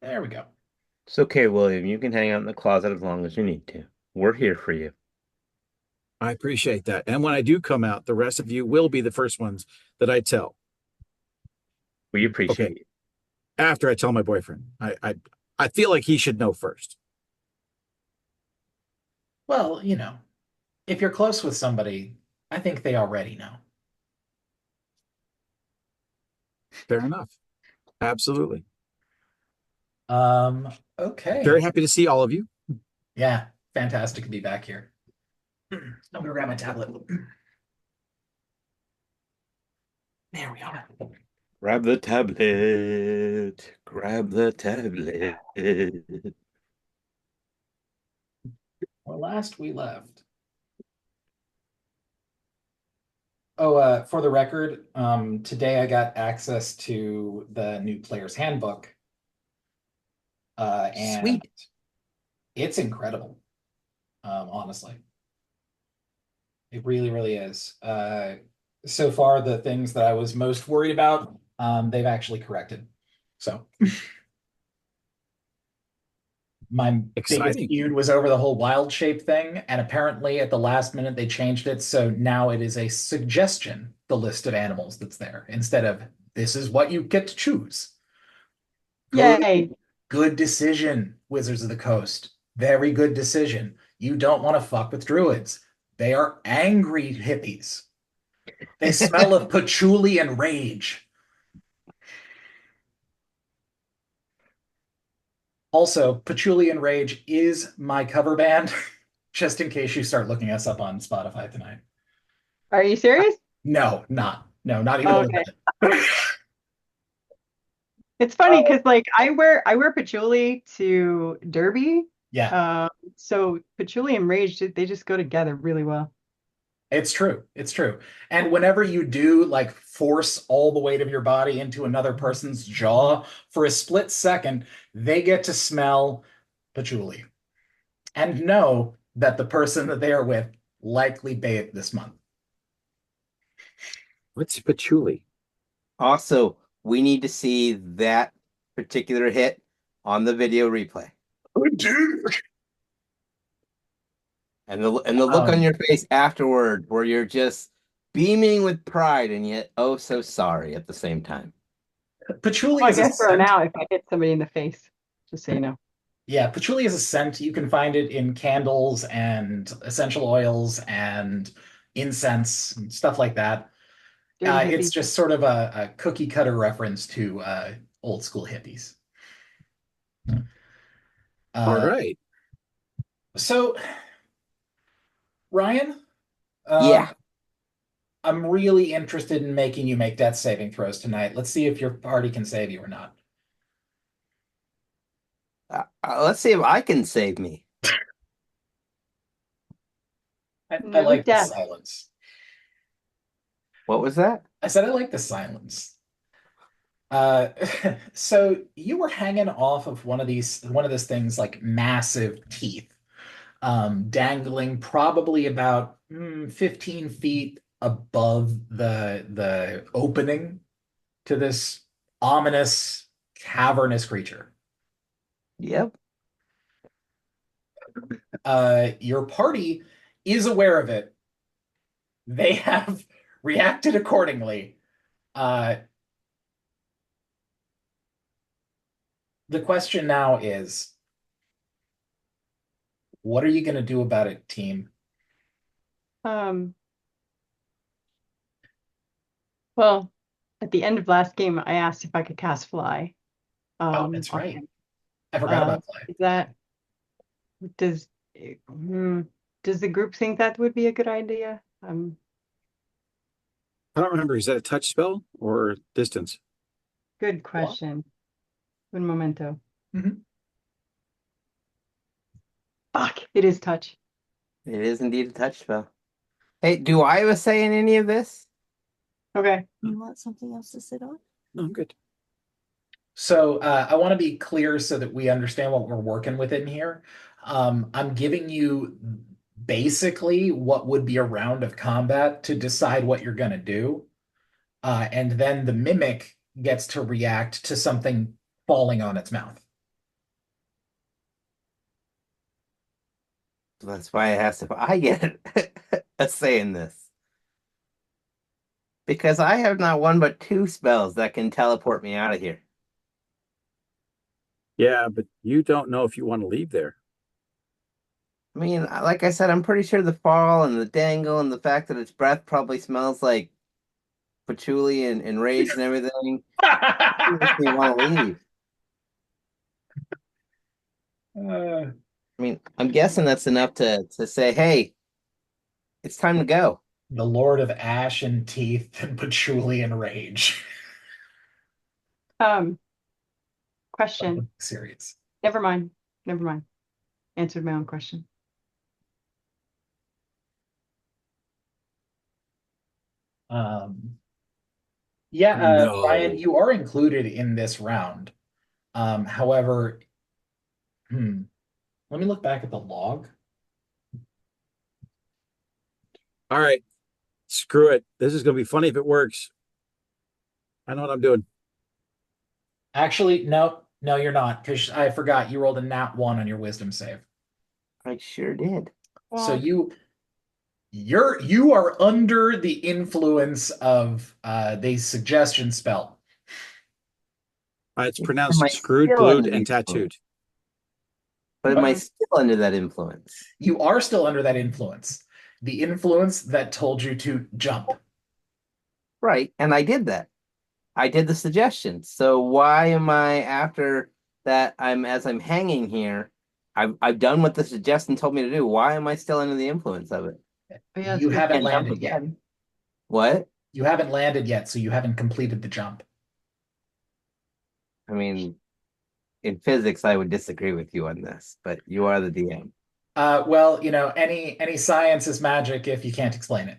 There we go. It's okay, William. You can hang out in the closet as long as you need to. We're here for you. I appreciate that. And when I do come out, the rest of you will be the first ones that I tell. We Okay. appreciate you. After I tell my boyfriend, I feel like he should know first. Well, if you're close with somebody, I think they already know. Fair enough. Absolutely. Okay. Very happy to see all of you. Yeah, fantastic to be back here. I'm gonna grab my tablet. There we are. Grab the tablet. Grab the tablet. Well, last we left. Oh, for the record, today I got access to the new player's handbook, and Sweet. it's incredible, honestly. It really, really is. So far, the things that I was most worried about, they've actually corrected. So my biggest Exciting. feud was over the whole wild shape thing, and apparently at the last minute they changed it, so now it is a suggestion, the list of animals that's there, instead of this is what you get to choose. Good, Yay. good decision, Wizards of the Coast. Very good decision. You don't want to fuck with druids. They are angry hippies. They smell of patchouli and rage. Also, Patchouli and Rage is my cover band, just in case you start looking us up on Spotify tonight. Are you serious? No, not. No, not even a Oh, little okay. bit. It's funny Oh, because like I wear patchouli to Derby. yeah, So patchouli and rage they just go together really well. it's true. It's true. And whenever you do like force all the weight of your body into another person's jaw for a split second, they get to smell patchouli and know that the person that they are with likely bathed this month. What's patchouli? Also, we need to see that particular hit on the video replay. Oh, dude. And the look on Um, your face afterward where you're just beaming with pride and yet oh so sorry at the same time. Oh, Patchouli I is a get thrown scent. out if I hit somebody in the face. Just so you know. Yeah, patchouli is a scent. You can find it in candles and essential oils and incense and stuff like that. Dirty It's hippie. just sort of a cookie cutter reference to old school hippies. All Uh, right. so, Ryan, um, Yeah. I'm really interested in making you make death saving throws tonight. Let's see if your party can save you or not. Let's see if I can save me. I No like the death. silence. What was that? I said I like the silence. Uh, so you were hanging off of one of those things like massive teeth, dangling probably about 15 feet above the opening to this ominous, cavernous creature. Yep. Your party is aware of it. They have reacted accordingly. Uh, the question now is, what are you going to do about it, team? Um, well, at the end of last game, I asked if I could cast fly Oh, that's on right. him. I forgot Uh, about Fly. is that does hmm, does the group think that would be a good idea? I don't remember. Is that a touch spell or distance? Good What? question. Un momento. Mhm. Fuck, it is touch. It is indeed a touch spell. Hey, do I have a say in any of this? Okay. You want something else to sit on? No, I'm good. So I want to be clear so that we understand what we're working with in here. I'm giving you basically what would be a round of combat to decide what you're going to do. And then the mimic gets to react to something falling on its mouth. That's why it has to. I get a say in this because I have not one but two spells that can teleport me out of here. Yeah, but you don't know if you want to leave there. I mean, like I said, I'm pretty sure the fall and the dangle and the fact that its breath probably smells like patchouli and rage and everything makes me want to leave. Uh, I mean, I'm guessing that's enough to say, hey, it's time to go. the Lord of Ash and Teeth and Patchouli and Rage. Question. Serious. Never mind. Never mind. Answered my own question. Yeah, No. Ryan, you are included in this round. However, let me look back at the log. All right. Screw it. This is going to be funny if it works. I know what I'm doing. Actually, no, you're not, because I forgot you rolled a nat 1 on your wisdom save. I sure did. So you are under the influence of the suggestion spell. It's Am pronounced I screwed, still glued, under the and tattooed. influence? But am I still under that influence? You are still under that influence. The influence that told you to jump. Right, and I did that. I did the suggestion. So why am I after that? As I'm hanging here, I've done what the suggestion told me to do. Why am I still under the influence of it? Oh, yeah, You it's haven't And jump landed yet. again. What? You haven't landed yet, so you haven't completed the jump. I mean, in physics, I would disagree with you on this, but you are the DM. Well, any science is magic if you can't explain it.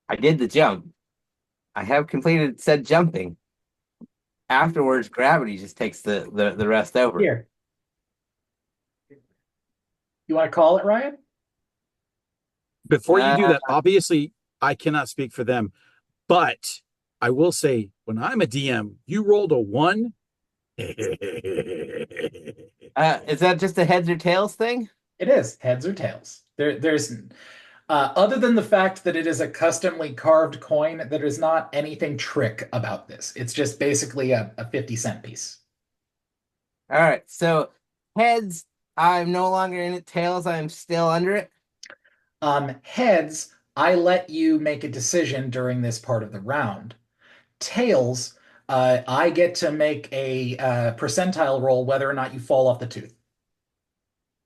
I did the jump. I have completed said jumping. Afterwards, gravity just takes the rest over. Here. You want to call it, Ryan? Before you do that, obviously, I cannot speak for them, but I will say when I'm a DM, you rolled a 1. Is that just a heads or tails thing? It is heads or tails. There's other than the fact that it is a customly carved coin, there is not anything trick about this. It's just basically a 50-cent piece. All right. So heads, I'm no longer in it. Tails, I'm still under it. Heads, I let you make a decision during this part of the round. Tails, I get to make a percentile roll whether or not you fall off the tooth.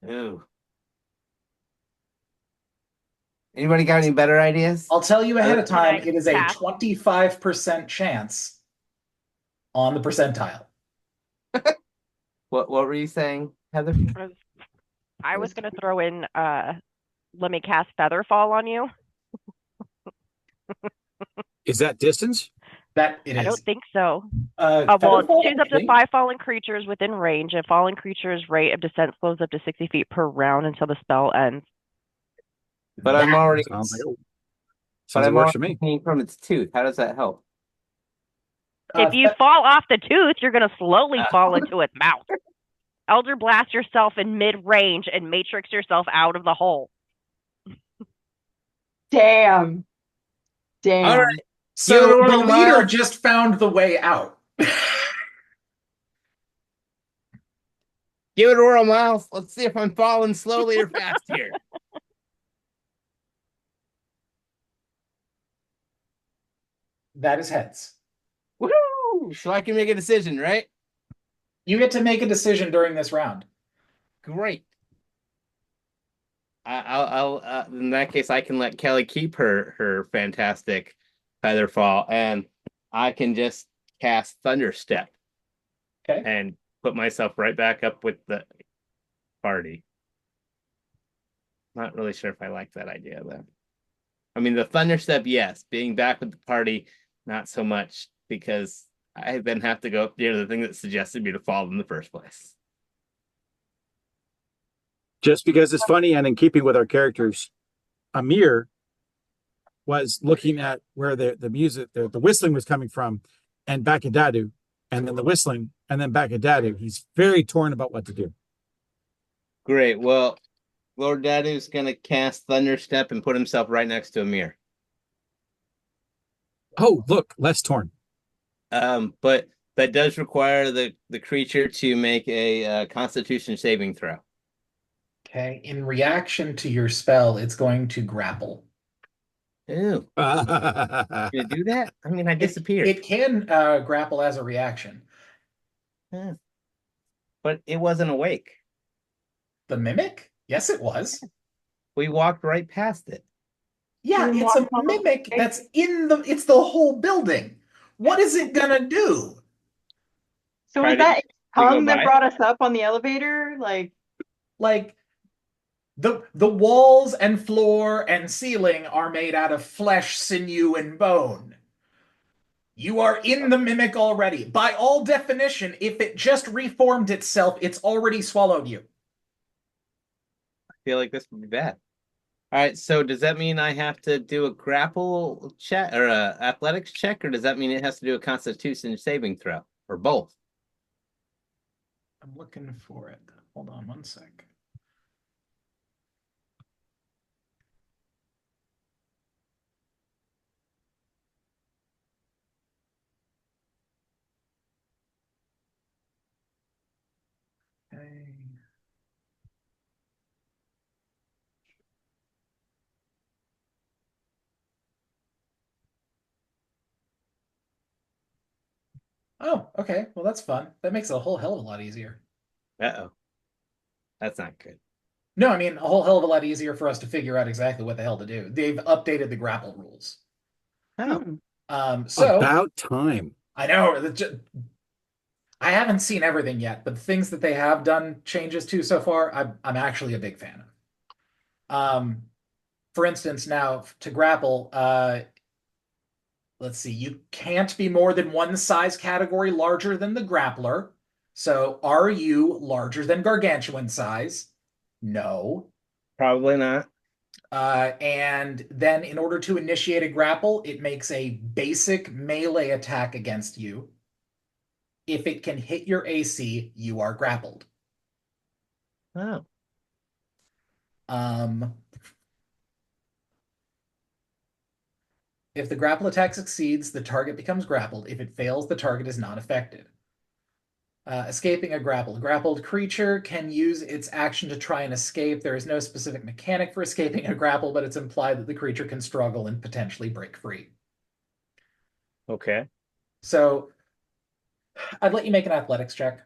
Ooh. Anybody got any better ideas? I'll tell you ahead of time, Can I it is a pass? 25% chance on the percentile. What were you saying, Heather? I was going to throw in, let me cast Featherfall on you. Is that distance? That it is. I don't think so. Well, Well, choose up to 5 fallen creatures within range. A fallen creature's rate of descent slows up to 60 feet per round until the spell ends. But I'm already Sounds like but sounds like I'm works for already me. hanging from its tooth. How does that help? If you fall off the tooth, you're going to slowly fall into its mouth. Elder Blast yourself in mid-range and Matrix yourself out of the hole. Damn. Damn. All right. So Give it a the whirl, leader Miles. just found the way out. Give it a whirl, Miles. Let's see if I'm falling slowly or fast here. That is heads. Woohoo! So I can make a decision, right? You get to make a decision during this round. Great. I'll in that case I can let Kelly keep her fantastic Featherfall, and I can just cast Thunderstep. Okay. And put myself right back up with the party. Not really sure if I like that idea though. I mean, the Thunderstep, yes. Being back with the party, not so much, because I then have to go up near the thing that suggested me to fall in the first place. Just because it's funny and in keeping with our characters, Amir was looking at where the music, the whistling was coming from, and Bakadadu, and then the whistling, and then Bakadadu. He's very torn about what to do. Great. Well, Lord Dadu's gonna cast Thunderstep and put himself right next to Amir. Oh, look, less torn. But that does require the creature to make a Constitution saving throw. Okay. In reaction to your spell, it's going to grapple. Ew, gonna do that? I mean, I disappeared. It can grapple as a reaction. Eh. But it wasn't awake. The mimic? Yes, it was. We walked right past it. Yeah, You it's a walk on the mimic way. that's it's the whole building. What is it gonna do? So Try was to- that to go tongue that by? brought us up on the elevator? Like, Like the walls and floor and ceiling are made out of flesh, sinew, and bone. You are in the mimic already. By all definition, if it just reformed itself, it's already swallowed you. I feel like this would be bad. All right, so does that mean I have to do a grapple check or a athletics check, or does that mean it has to do a Constitution saving throw, or both? I'm looking for it. Hold on one sec. Okay. Oh, okay. Well, that's fun. That makes it a whole hell of a lot easier. Uh-oh. That's not good. No, I mean, a whole hell of a lot easier for us to figure out exactly what the hell to do. They've updated the grapple rules. Oh, So About time. I know I haven't seen everything yet, but the things that they have done changes to so far, I'm actually a big fan of. For instance, now to grapple, let's see, you can't be more than one size category larger than the grappler. So are you larger than gargantuan size? No. probably not. And then in order to initiate a grapple, it makes a basic melee attack against you. If it can hit your AC, you are grappled. Oh, If the grapple attack succeeds, the target becomes grappled. If it fails, the target is not affected. Escaping a grapple. A grappled creature can use its action to try and escape. There is no specific mechanic for escaping a grapple, but it's implied that the creature can struggle and potentially break free. okay. So I'd let you make an athletics check.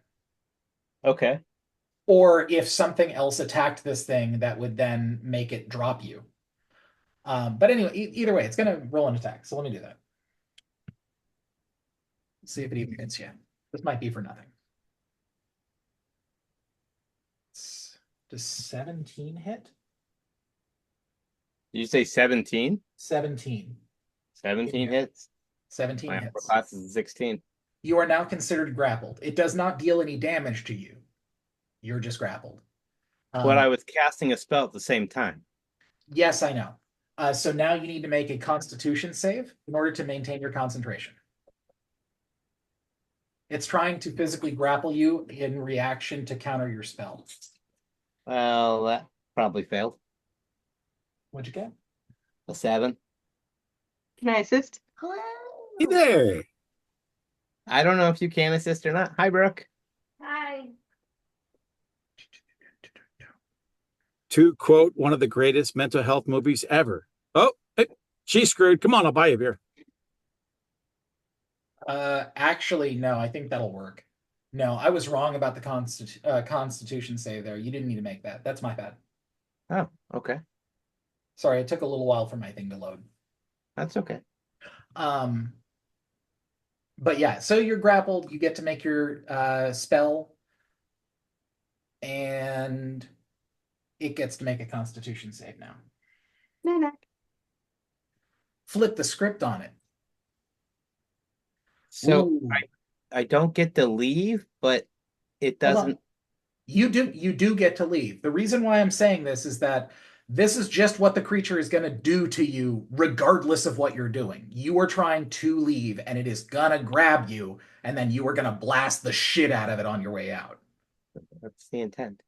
Okay. Or if something else attacked this thing, that would then make it drop you. But anyway, either way, it's going to roll an attack. So let me do that. See if it even hits you. This might be for nothing. Does 17 hit? Did you say 17? 17. 17 Yeah. hits? 17 My hits. class is 16. You are now considered grappled. It does not deal any damage to you. You're just grappled. But I was casting a spell at the same time. Yes, I know. So now you need to make a Constitution save in order to maintain your concentration. It's trying to physically grapple you in reaction to counter your spell. Well, that probably failed. What'd you get? A 7. can I assist? Hey there. I don't know if you can assist or not. Hi, Brooke. Hi. To quote one of the greatest mental health movies ever. Oh, hey, she's screwed. Come on, I'll buy you a beer. Actually, no, I think that'll work. No, I was wrong about the Constitution save there. You didn't need to make that. That's my bad. Oh, okay. Sorry, it took a little while for my thing to load. That's okay. But yeah, so you're grappled, you get to make your spell, and it gets to make a Constitution save now. No. Flip the script on it. So Ooh. I don't get to leave, but it Hold on. doesn't. You do get to leave. The reason why I'm saying this is that this is just what the creature is going to do to you, regardless of what you're doing. You are trying to leave, and it is going to grab you, and then you are going to blast the shit out of it on your way out. That's the intent.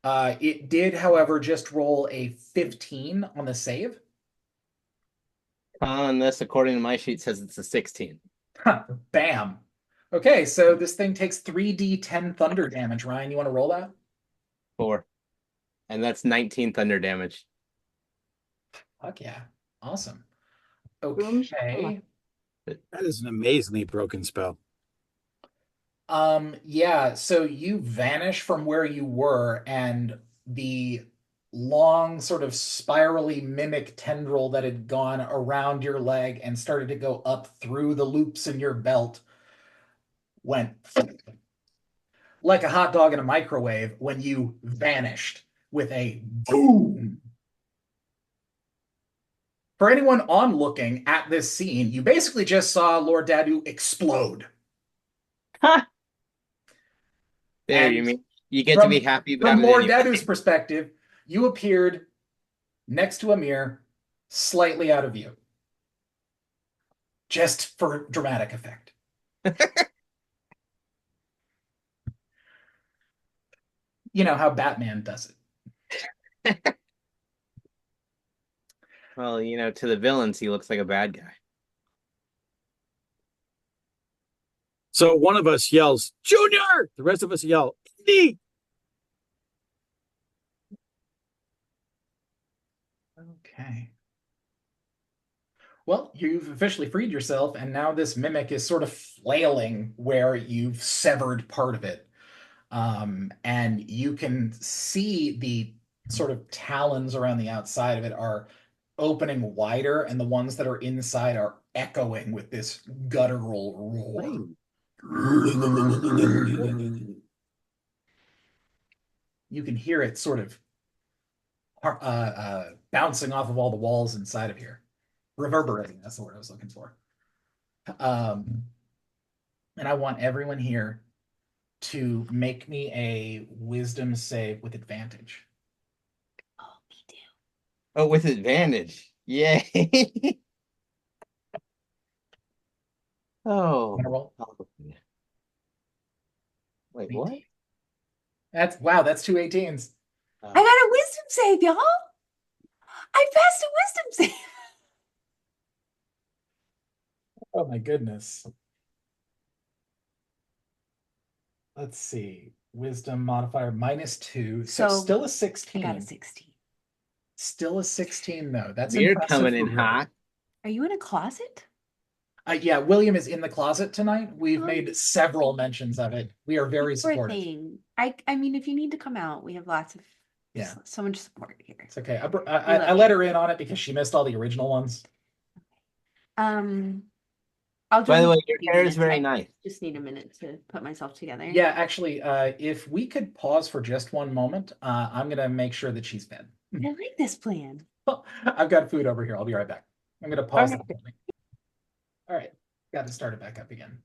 It did, however, just roll a 15 on the save. On this, according to my sheet, says it's a 16. Bam. Okay, so this thing takes 3d10 thunder damage. Ryan, you want to roll that? 4. And that's 19 thunder damage. Fuck yeah. Awesome. Boom, Okay. That is an amazingly broken spell. Yeah, so you vanish from where you were, and the long, sort of spirally mimic tendril that had gone around your leg and started to go up through the loops in your belt went like a hot dog in a microwave when you vanished with a boom. For anyone onlooking at this scene, you basically just saw Lord Dadu explode. Ha! There, And you mean you get to be happy about from it Lord anyway. Dadu's perspective, you appeared next to Amir, slightly out of view. Just for dramatic effect. You know how Batman does it. Well, to the villains, he looks like a bad guy. So one of us yells, Junior! The rest of us yell, Indy! Okay. Well, you've officially freed yourself, and now this mimic is sort of flailing where you've severed part of it. And you can see the sort of talons around the outside of it are opening wider, and the ones that are inside are echoing with this guttural roar. You can hear it sort of bouncing off of all the walls inside of here. Reverberating, that's the word I was looking for. And I want everyone here to make me a wisdom save with advantage. Oh, me too. Oh, with advantage. Yay. Oh. Wanna roll? Wait, what? That's two 18s. I got a wisdom save, y'all. I passed a wisdom save. Oh my goodness. Let's see. Wisdom modifier -2. So So, still a I 16. got a 16. Still a 16 though. That's You're impressive coming for in Will. hot. Are you in a closet? Yeah, William is in the closet tonight. We've Oh. made several mentions of it. We are very Poor supportive. thing. I mean, if you need to come out, we have lots of Yeah. so much support here. It's okay. love I let her in on it because she missed all the original ones. I'll By join the you way, in a your few hair is minutes. very I nice. just need a minute to put myself together. Yeah, actually, if we could pause for just one moment, I'm gonna make sure that she's fed. I like this plan. I've got food over here. I'll be right back. I'm gonna pause Okay. that. All right, got to start it back up again.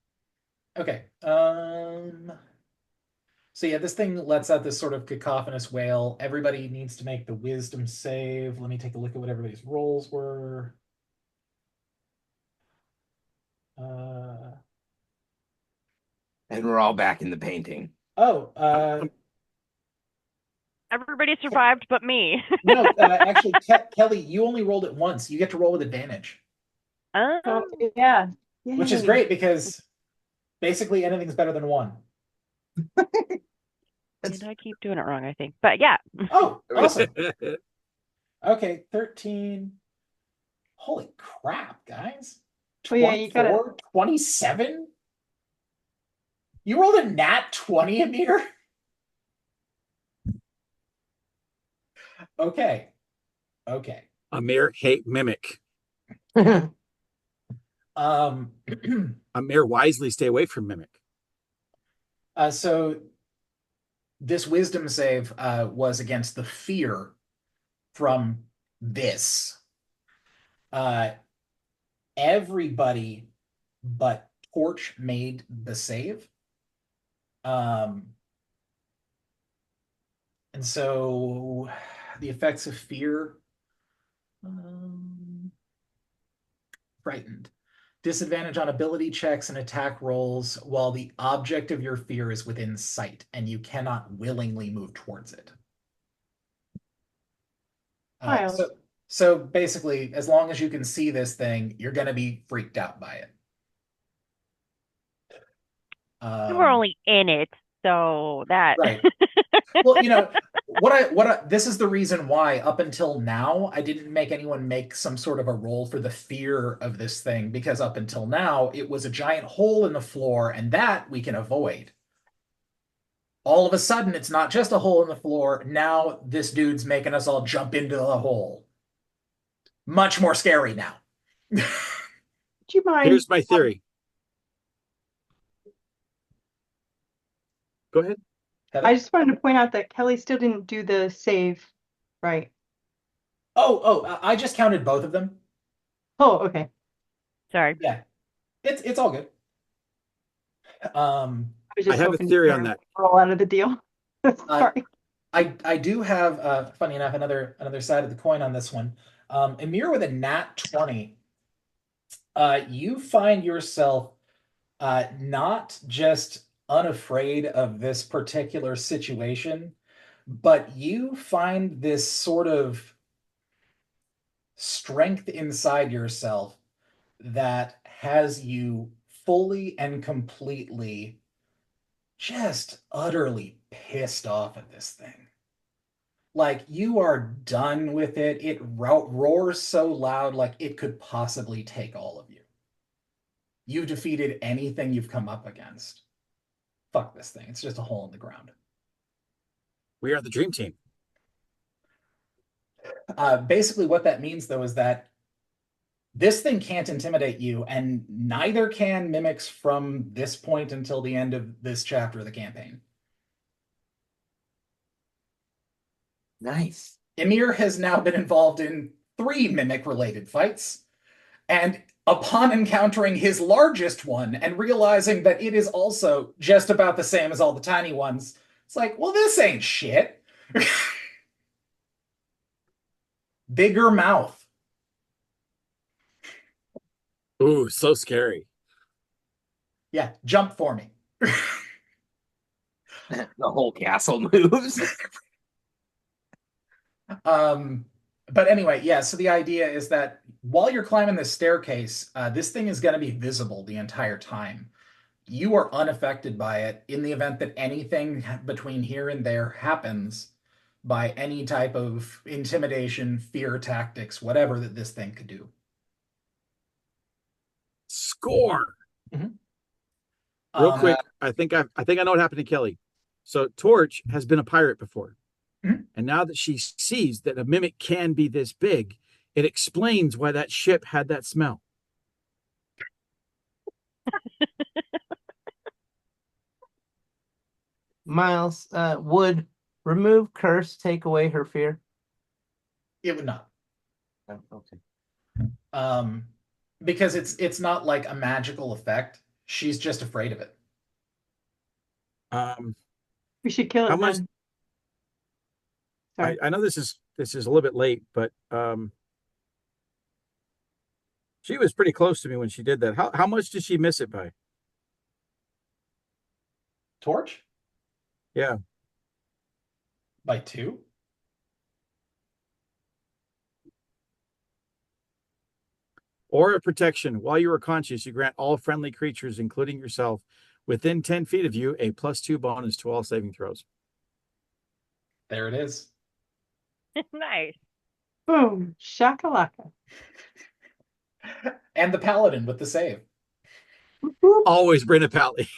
Okay. So yeah, this thing lets out this sort of cacophonous wail. Everybody needs to make the wisdom save. Let me take a look at what everybody's rolls were. And we're all back in the painting. Everybody survived but me. No, actually, Kelly, you only rolled it once. You get to roll with advantage, Oh, Yeah. which is Yay. great because basically anything's better than one. and I keep doing it wrong, I think. But yeah. Oh, awesome. Okay, 13. Holy crap, guys. Oh, yeah, you gotta- 24, 27? You rolled a nat 20, Amir? Okay. Amir hate mimic. Amir wisely stay away from mimic. So this wisdom save was against the fear from this. Everybody but Torch made the save. And so the effects of fear, frightened. Disadvantage on ability checks and attack rolls while the object of your fear is within sight and you cannot willingly move towards it. Miles. So basically, as long as you can see this thing, you're gonna be freaked out by it. You were Um, only in it, so that. right. Well, this is the reason why up until now I didn't make anyone make some sort of a roll for the fear of this thing, because up until now it was a giant hole in the floor, and that we can avoid. All of a sudden, it's not just a hole in the floor. Now this dude's making us all jump into the hole. Much more scary now. Do you mind? Here's my theory. Go ahead. Heather? I just wanted to point out that Kelly still didn't do the save, right? I just counted both of them. Oh, okay. Sorry. Yeah, it's all good. I was just I have a hoping theory to on that. roll out of the deal. Sorry. I do have funny enough another side of the coin on this one. Emir with a nat 20. You find yourself not just unafraid of this particular situation, but you find this sort of strength inside yourself that has you fully and completely just utterly pissed off at this thing. Like you are done with it. It roars so loud, like it could possibly take all of you. You've defeated anything you've come up against. Fuck this thing. It's just a hole in the ground. We are the dream team. Basically, what that means, though, is that this thing can't intimidate you, and neither can mimics from this point until the end of this chapter of the campaign. Nice. Emir has now been involved in 3 mimic-related fights, and upon encountering his largest one and realizing that it is also just about the same as all the tiny ones, it's like, well, this ain't shit. Bigger mouth. Ooh, so scary. Yeah, jump for me. The whole castle moves. But anyway, yeah, so the idea is that while you're climbing this staircase, this thing is going to be visible the entire time. You are unaffected by it in the event that anything between here and there happens by any type of intimidation, fear tactics, whatever that this thing could do. Score. Mm-hmm. Real quick, I think I know what happened to Kelly. So Torch has been a pirate before. Mhm. And now that she sees that a mimic can be this big, it explains why that ship had that smell. Miles, would remove curse take away her fear? It would not. Oh, okay. Because it's not like a magical effect. She's just afraid of it. We should kill How it much- then. Sorry. I know this is a little bit late, but she was pretty close to me when she did that. How much did she miss it by? Torch? Yeah. By 2? Aura protection. While you are conscious, you grant all friendly creatures, including yourself, within 10 feet of you, a +2 bonus to all saving throws. There it is. Nice. Boom. Shakalaka. And the paladin with the save. Always bring a pally.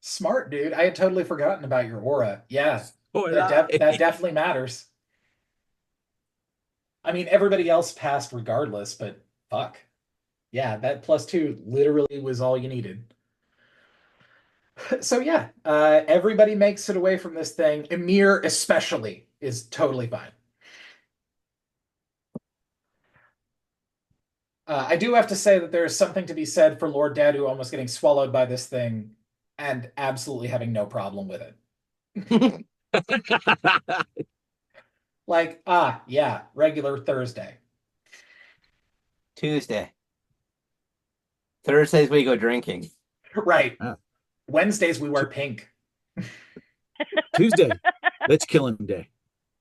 Smart, dude. I had totally forgotten about your aura. Yeah, Oh, that definitely matters. I mean, everybody else passed regardless, but fuck. Yeah, that +2 literally was all you needed. So yeah, everybody makes it away from this thing. Emir especially is totally fine. I do have to say that there is something to be said for Lord Dadu almost getting swallowed by this thing and absolutely having no problem with it. Like, yeah, regular Thursday. Tuesday. Thursdays we go drinking. Right. Ah. Wednesdays we wear pink. Tuesday, let's kill him day.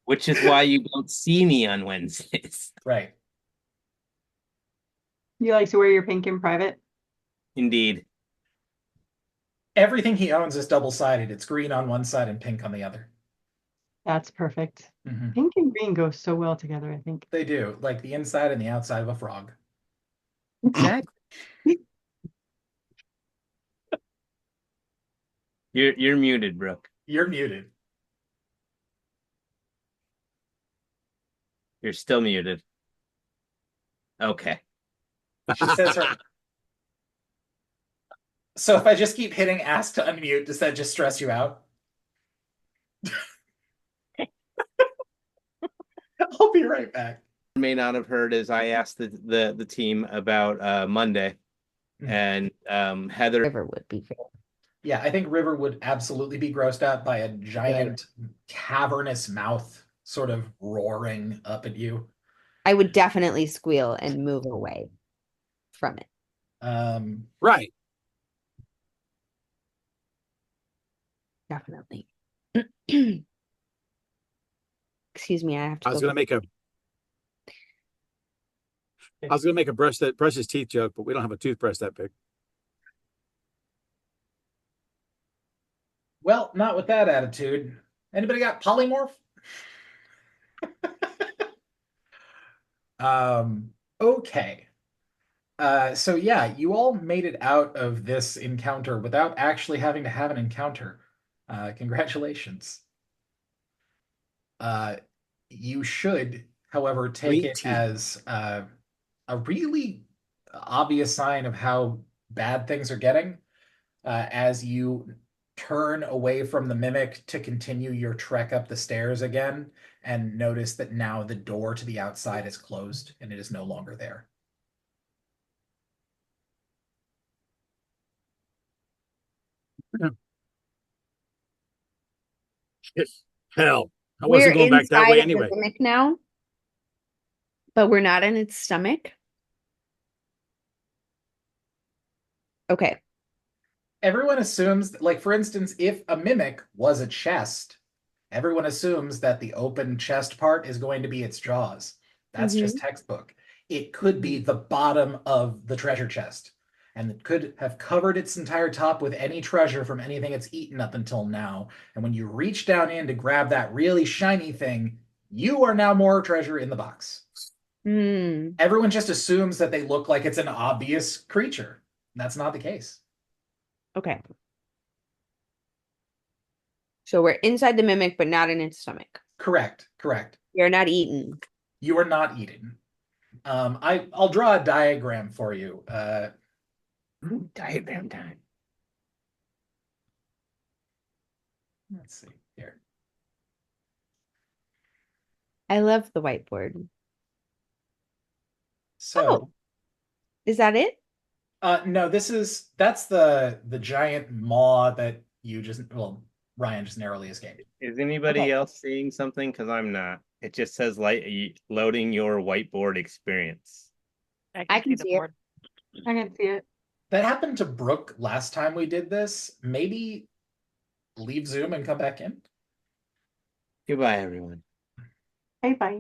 which is why you don't see me on Wednesdays. Right. You like to wear your pink in private? Indeed. Everything he owns is double-sided. It's green on one side and pink on the other. That's perfect. Mhm. Pink and green go so well together, I think. They do, like the inside and the outside of a frog. Exactly. You're muted, Brooke. You're muted. You're still muted. Okay. She says her. So if I just keep hitting ask to unmute, does that just stress you out? I'll be right back. May not have heard is I asked the team about Monday, and Heather River would be fair. Yeah, I think River would absolutely be grossed out by a giant cavernous mouth sort of roaring up at you. I would definitely squeal and move away from it. Right. Definitely. Excuse me, I have to I was go. gonna make a brush his teeth joke, but we don't have a toothbrush that big. Well, not with that attitude. Anybody got polymorph? Okay. So yeah, you all made it out of this encounter without actually having to have an encounter. Congratulations. You should, however, take Great it team. as a really obvious sign of how bad things are getting as you turn away from the mimic to continue your trek up the stairs again and notice that now the door to the outside is closed and it is no longer there. Hell, I We're wasn't going back that inside way of the anyway. mimic now, but we're not in its stomach. Okay. Everyone assumes, like, for instance, if a mimic was a chest, everyone assumes that the open chest part is going to be its jaws. That's just textbook. It could be the bottom of the treasure chest, and it could have covered its entire top with any treasure from anything it's eaten up until now. And when you reach down in to grab that really shiny thing, you are now more treasure in the box. Hmm. Everyone just assumes that they look like it's an obvious creature. That's not the case. Okay. So we're inside the mimic, but not in its stomach. Correct. You're not eaten. You are not eaten. I'll draw a diagram for you. diagram time. Let's see here. I love the whiteboard. So, Is that it? no, that's the giant maw that Ryan just narrowly escaped. Is anybody Okay. else seeing something? Because I'm not. It just says loading your whiteboard experience. I can the see it. board. I can see it. That happened to Brooke last time we did this. Maybe leave Zoom and come back in. Goodbye, everyone. Bye.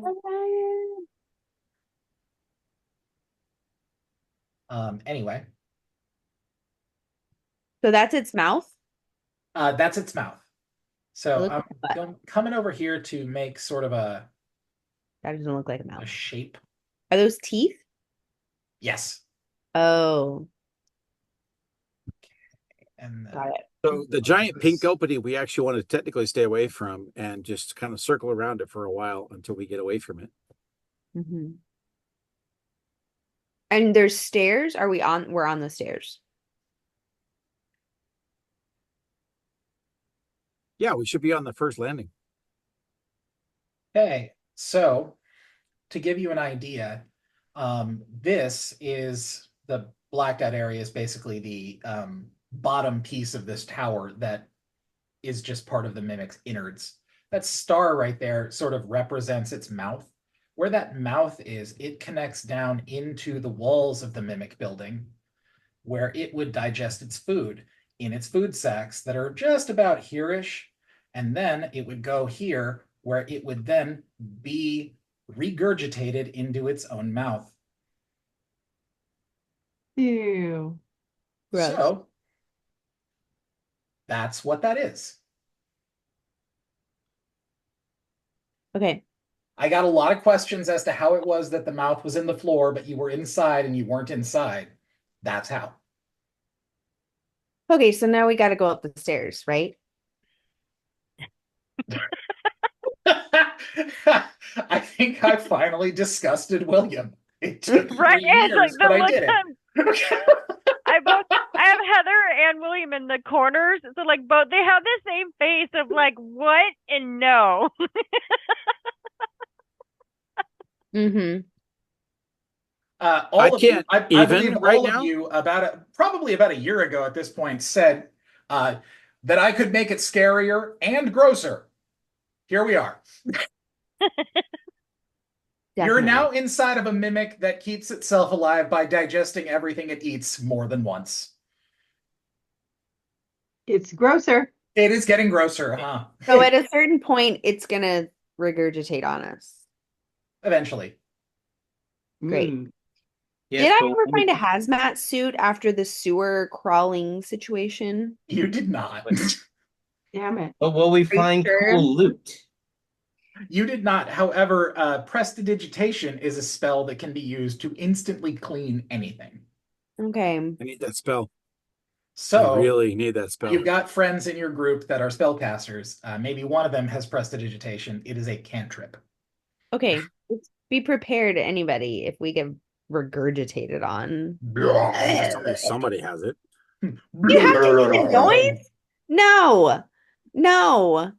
Anyway, So that's its mouth. that's its mouth. So Look I'm at that. coming over here to make sort of a That doesn't look like a mouth. shape. Are those teeth? Yes. Oh, And then got it. So the giant pink opening, we actually want to technically stay away from and just kind of circle around it for a while until we get away from it. Mm-hmm. And there's stairs. We're on the stairs. Yeah, we should be on the first landing. Okay, so to give you an idea, this is the blacked out area is basically the bottom piece of this tower that is just part of the mimic's innards. That star right there sort of represents its mouth. Where that mouth is, it connects down into the walls of the mimic building where it would digest its food in its food sacs that are just about here-ish. And then it would go here where it would then be regurgitated into its own mouth. Ew. Gross. So that's what that is. Okay. I got a lot of questions as to how it was that the mouth was in the floor, but you were inside and you weren't inside. That's how. Okay, so now we got to go up the stairs, right? I think I finally disgusted William. It took Right? 3 It's like years, the but I look did it. I have Heather and William in the corners, so like both they have the same face of like what and no. Mm-hmm. All I of you, can't I believe even right all of now. you probably about a year ago at this point said that I could make it scarier and grosser. Here we are. You're now inside of a mimic that keeps itself alive by digesting everything it eats more than once. It's grosser. It is getting grosser, huh? So at a certain point, it's gonna regurgitate on us. Eventually. Great. Mm. Yes, Did I but ever find a hazmat suit after the sewer crawling situation? You did not. Damn it. but will we you find sure? cool loot? You did not. However, prestidigitation is a spell that can be used to instantly clean anything. Okay. I need that spell. I So really need that spell. you've got friends in your group that are spellcasters. Maybe one of them has prestidigitation. It is a cantrip. Okay. Let's be prepared, anybody, if we get regurgitated on. Somebody has it. You have to make a noise? No. No.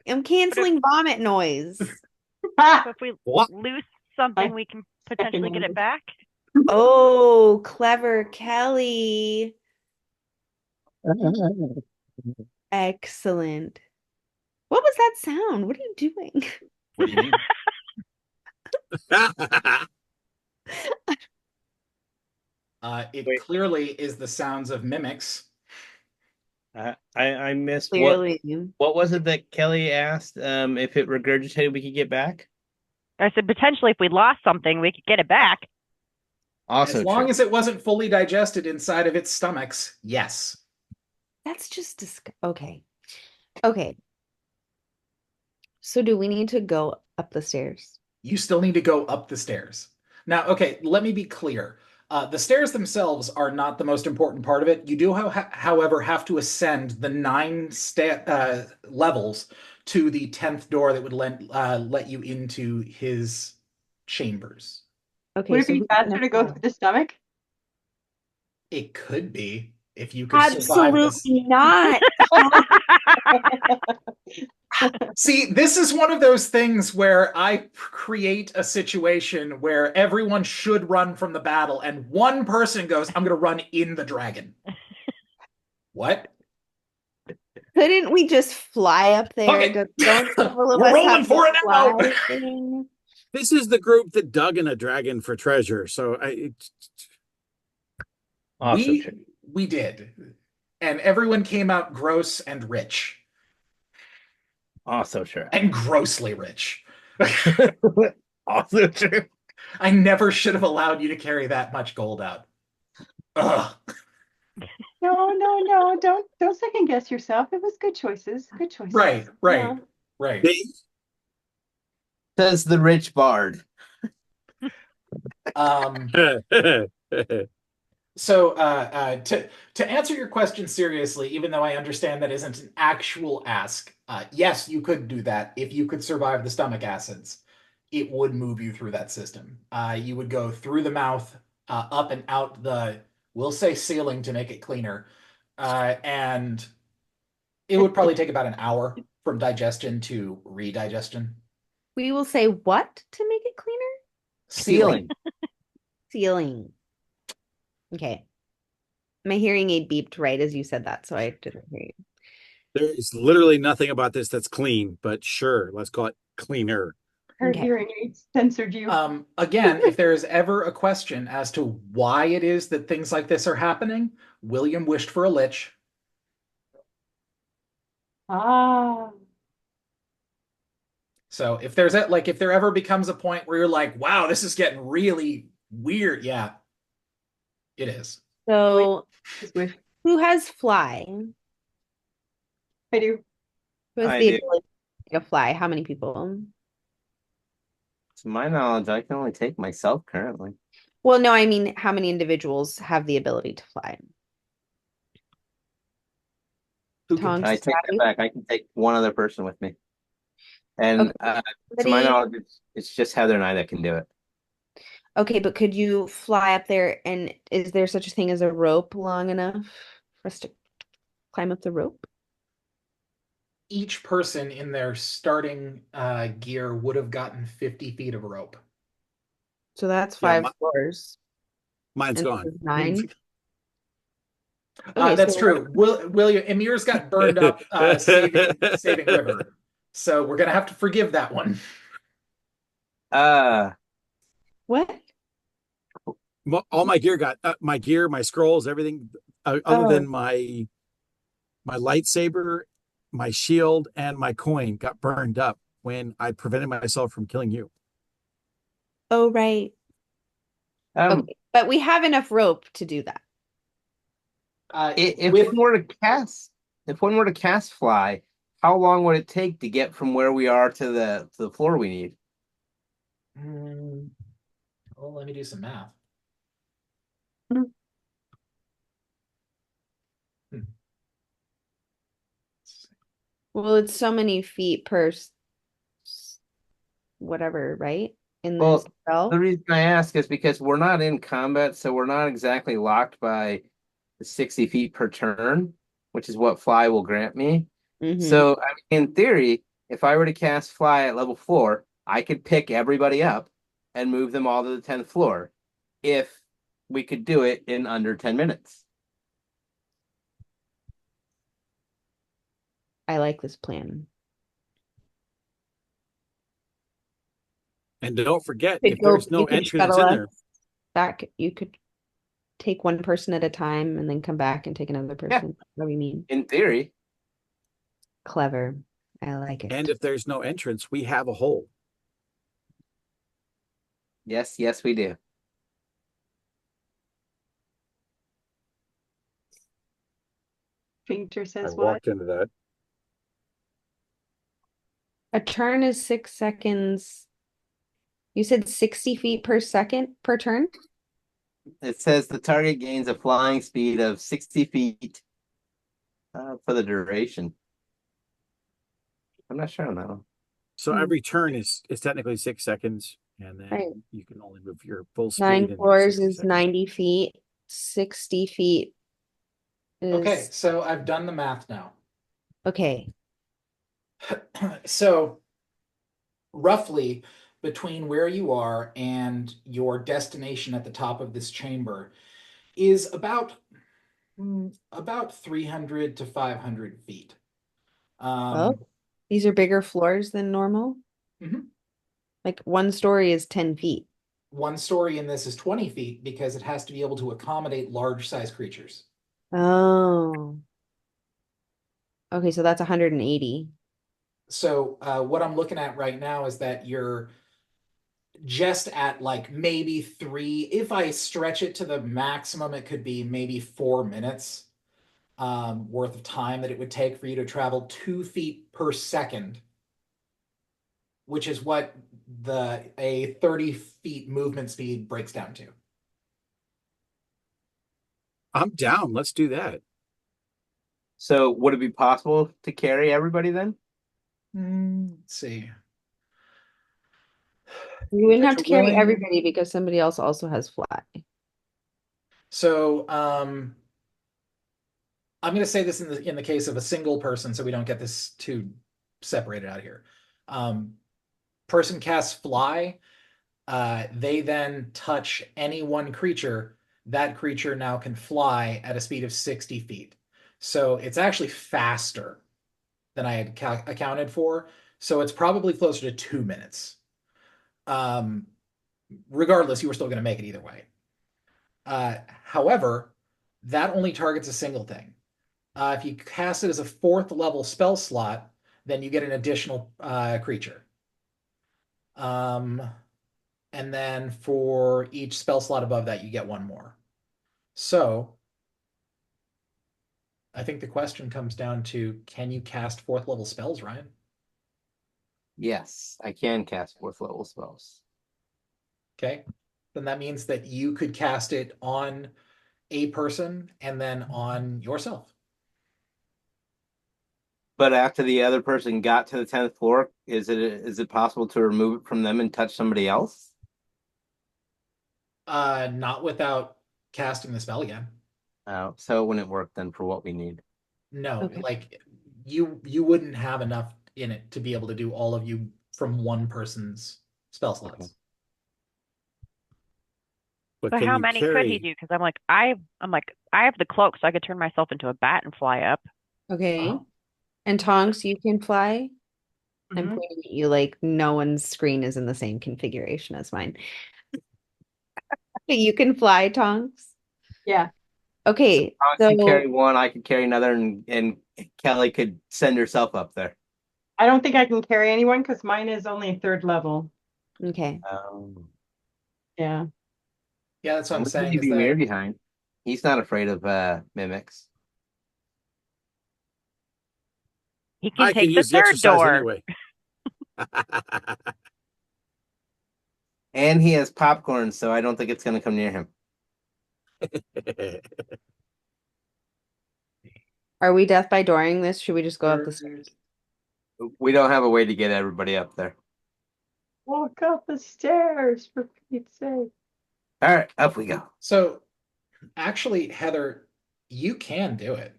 I'm canceling vomit noise. Ha! So if we What? lose something, we can potentially get it back. Oh, clever Kelly. Excellent. What was that sound? What are you doing? What do you mean? It Wait. clearly is the sounds of mimics. I missed Clearly. what was it that Kelly asked? If it regurgitated, we could get back. I said potentially if we lost something, we could get it back. Also As long true. as it wasn't fully digested inside of its stomachs, yes. That's just okay. Okay. So do we need to go up the stairs? You still need to go up the stairs. Now, okay, let me be clear. The stairs themselves are not the most important part of it. You do, however, have to ascend the 9 levels to the 10th door that would let you into his chambers. Okay. Would it so be who's faster gonna to go fall? through the stomach? It could be if you could survive this. Absolutely not. See, this is one of those things where I create a situation where everyone should run from the battle, and one person goes, I'm going to run in the dragon. What? Couldn't we just fly up there? Okay. Don't several of We're us rolling have for the it now. fly thing? This is the group that dug in a dragon for treasure. So Also true. we did. And everyone came out gross and rich. Also true. And grossly rich. Also true. I never should have allowed you to carry that much gold out. Ugh. No. Don't second guess yourself. It was good choices. Good choices. Right. Yeah. Says the rich bard. So to answer your question seriously, even though I understand that isn't an actual ask, yes, you could do that if you could survive the stomach acids. It would move you through that system. You would go through the mouth, up and out the, we'll say ceiling to make it cleaner, and it would probably take about an hour from digestion to redigestion. We will say what to make it cleaner? Ceiling. Ceiling. Okay. My hearing aid beeped right as you said that, so I didn't hear you. There is literally nothing about this that's clean, but sure, let's call it cleaner. Her Okay. hearing aids censored you. Again, if there is ever a question as to why it is that things like this are happening, William wished for a lich. Ah. So if there's a, like if there ever becomes a point where you're like, wow, this is getting really weird, yeah, it is. So Swift. who has fly? I do. Who has I the do. ability to fly? How many people? To my knowledge, I can only take myself currently. Well, no, I mean, how many individuals have the ability to fly? Tongs, I take that Scotty? back. I can take one other person with me. And Okay. to my Somebody- knowledge, it's just Heather and I that can do it. Okay, but could you fly up there and is there such a thing as a rope long enough for us to climb up the rope? Each person in their starting gear would have gotten 50 feet of rope. So that's Yeah, 5 floors. Mine's And gone. this is 9. Okay, That's so true. William Emir's got burned up saving River. So we're gonna have to forgive that one. what? All my gear got my gear, my scrolls, everything other Oh. than my lightsaber, my shield, and my coin got burned up when I prevented myself from killing you. Oh, right. Okay, but we have enough rope to do that. If With one were to cast fly, how long would it take to get from where we are to the floor we need? well, let me do some math. Well, it's so many feet per whatever, right? In Well, this spell. the reason I ask is because we're not in combat, so we're not exactly locked by the 60 feet per turn, which is what fly will grant me. Mhm. So, I mean, in theory, if I were to cast fly at level 4, I could pick everybody up and move them all to the 10th floor if we could do it in under 10 minutes. I like this plan. And don't forget, Could if go- there's no you could entrance shuttle in us there, back, you could take one person at a time and then come back and take another person. What do you mean? In theory, Clever. I like it. and if there's no entrance, we have a hole. yes, we do. Painter I says what? walked into that. A turn is 6 seconds. You said 60 feet per second per turn? It says the target gains a flying speed of 60 feet for the duration. I'm not sure on that one. So Hmm. every turn is technically 6 seconds, and then Right. you can only move your full speed. 9 in floors 60 is seconds. 90 feet. 60 feet is Okay, so I've done the math now. okay. So roughly between where you are and your destination at the top of this chamber is about 300 to 500 feet. Oh, these are bigger floors than normal? Mhm. Like 1 story is 10 feet. One story in this is 20 feet because it has to be able to accommodate large size creatures. Oh. Okay, so that's 180. So what I'm looking at right now is that you're just at like maybe 3. If I stretch it to the maximum, it could be maybe 4 minutes worth of time that it would take for you to travel 2 feet per second, which is what a 30 feet movement speed breaks down to. I'm down. Let's do that. So would it be possible to carry everybody then? Let's see. You wouldn't have Guys to are carry willing- everybody because somebody else also has fly. So I'm going to say this in the case of a single person, so we don't get this too separated out here. Person casts fly. They then touch any one creature. That creature now can fly at a speed of 60 feet. So it's actually faster than I had accounted for. So it's probably closer to 2 minutes. Regardless, you were still going to make it either way. However, that only targets a single thing. If you cast it as a 4th level spell slot, then you get an additional creature. Um, and then for each spell slot above that, you get one more. So I think the question comes down to, can you cast fourth level spells, Ryan? Yes, I can cast fourth level spells. Okay. Then that means that you could cast it on a person and then on yourself. But after the other person got to the 10th floor, is it possible to remove it from them and touch somebody else? Not without casting the spell again. Oh, so it wouldn't work then for what we need. No, Okay. like you wouldn't have enough in it to be able to do all of you from one person's spell slots. Okay. But But can how you many could he carry? do? Because I'm like, I have the cloak, so I could turn myself into a bat and fly up. Okay. Uh-huh. And Tonks, you can fly. I'm Mhm. pointing at you like no one's screen is in the same configuration as mine. You can fly, Tonks. Yeah. Okay, I so could carry one, I could carry another, and Kelly could send herself up there. I don't think I can carry anyone because mine is only 3rd level. okay. Yeah. Yeah, that's what I'm I'm gonna saying leave is Ymir that behind. He's not afraid of mimics. He can I can take the use the third exercise door. anyway. And he has popcorn, so I don't think it's gonna come near him. Are we death by dooring this? Should we just go up the stairs? We don't have a way to get everybody up there. Walk up the stairs for Pete's sake. All right, up we go. so actually, Heather, you can do it.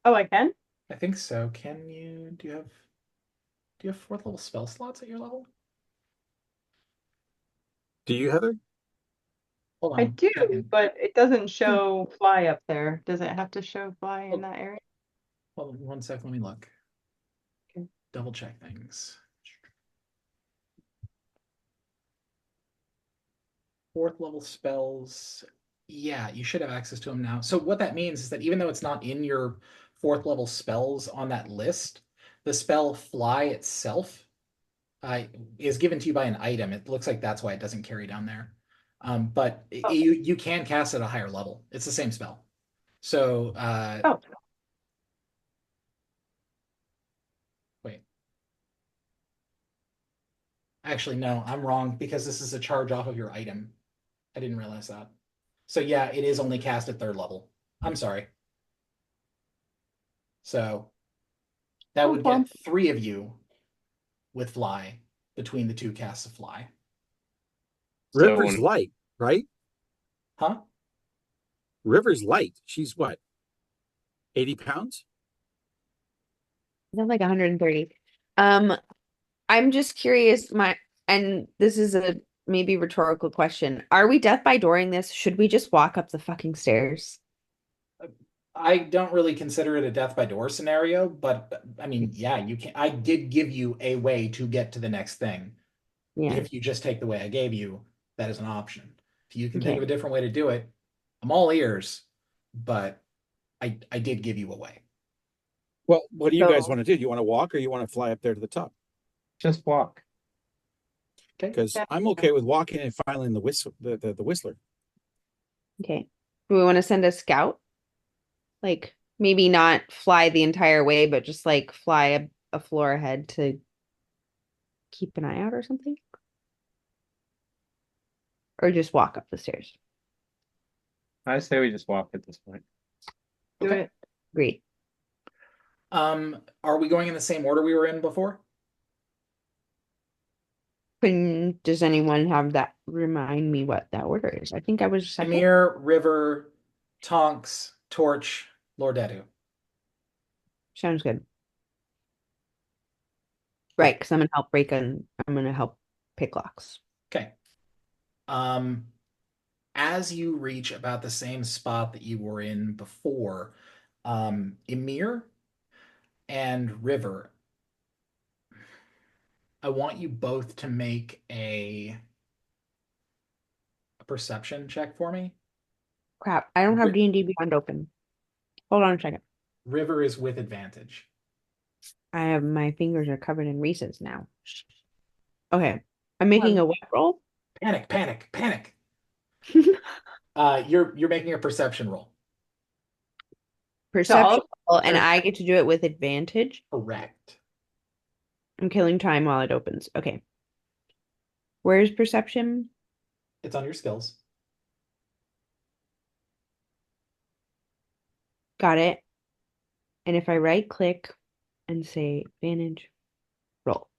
Oh, I can? I think so. Can you do you have fourth level spell slots at your level? Do you, Heather? Hold on. I do, Checking. but it doesn't show fly up there. Does it have to show fly in that area? Hold on 1 second, let me look. Okay. Double check things. Fourth level spells. Yeah, you should have access to them now. So what that means is that even though it's not in your fourth level spells on that list, the spell fly itself is given to you by an item. It looks like that's why it doesn't carry down there. But Oh. you can cast at a higher level. It's the same spell. So Oh, wait. Actually, no, I'm wrong because this is a charge off of your item. I didn't realize that. So yeah, it is only cast at 3rd level. I'm sorry. So that would get 3 of you with fly between the 2 casts of fly. River's light, right? Huh? River's light. She's what? 80 pounds? Sounds like 130. I'm just curious, and this is a maybe rhetorical question. Are we death by dooring this? Should we just walk up the fucking stairs? I don't really consider it a death by door scenario, but I mean, yeah, you can. I did give you a way to get to the next thing. Yeah. If you just take the way I gave you, that is an option. If you can think Okay. of a different way to do it, I'm all ears, but I did give you a way. Well, what do you guys So- want to do? Do you want to walk or you want to fly up there to the top? Just walk. Okay. Because I'm okay with walking and filing the whistle, the whistler. Okay. Do we want to send a scout? Like maybe not fly the entire way, but just like fly a floor ahead to keep an eye out or something? Or just walk up the stairs? I say we just walk at this point. do Okay. it. Great. Are we going in the same order we were in before? Does anyone have that remind me what that order is? I think I was second. Ymir, River, Tonks, Torch, Lordetu. Sounds good. Right, because I'm gonna help I'm gonna help pick locks. Okay. As you reach about the same spot that you were in before, Ymir and River, I want you both to make a perception check for me. Crap, I don't have D&D Beyond open. Hold on a second. River is with advantage. My fingers are covered in Reese's now. Okay. I'm making a what roll? Panic, panic, panic. You're making a perception roll. Perception roll, and or- I get to do it with advantage. Correct. I'm killing time while it opens. Okay. Where's perception? It's on your skills. Got it. And if I right click and say advantage, roll.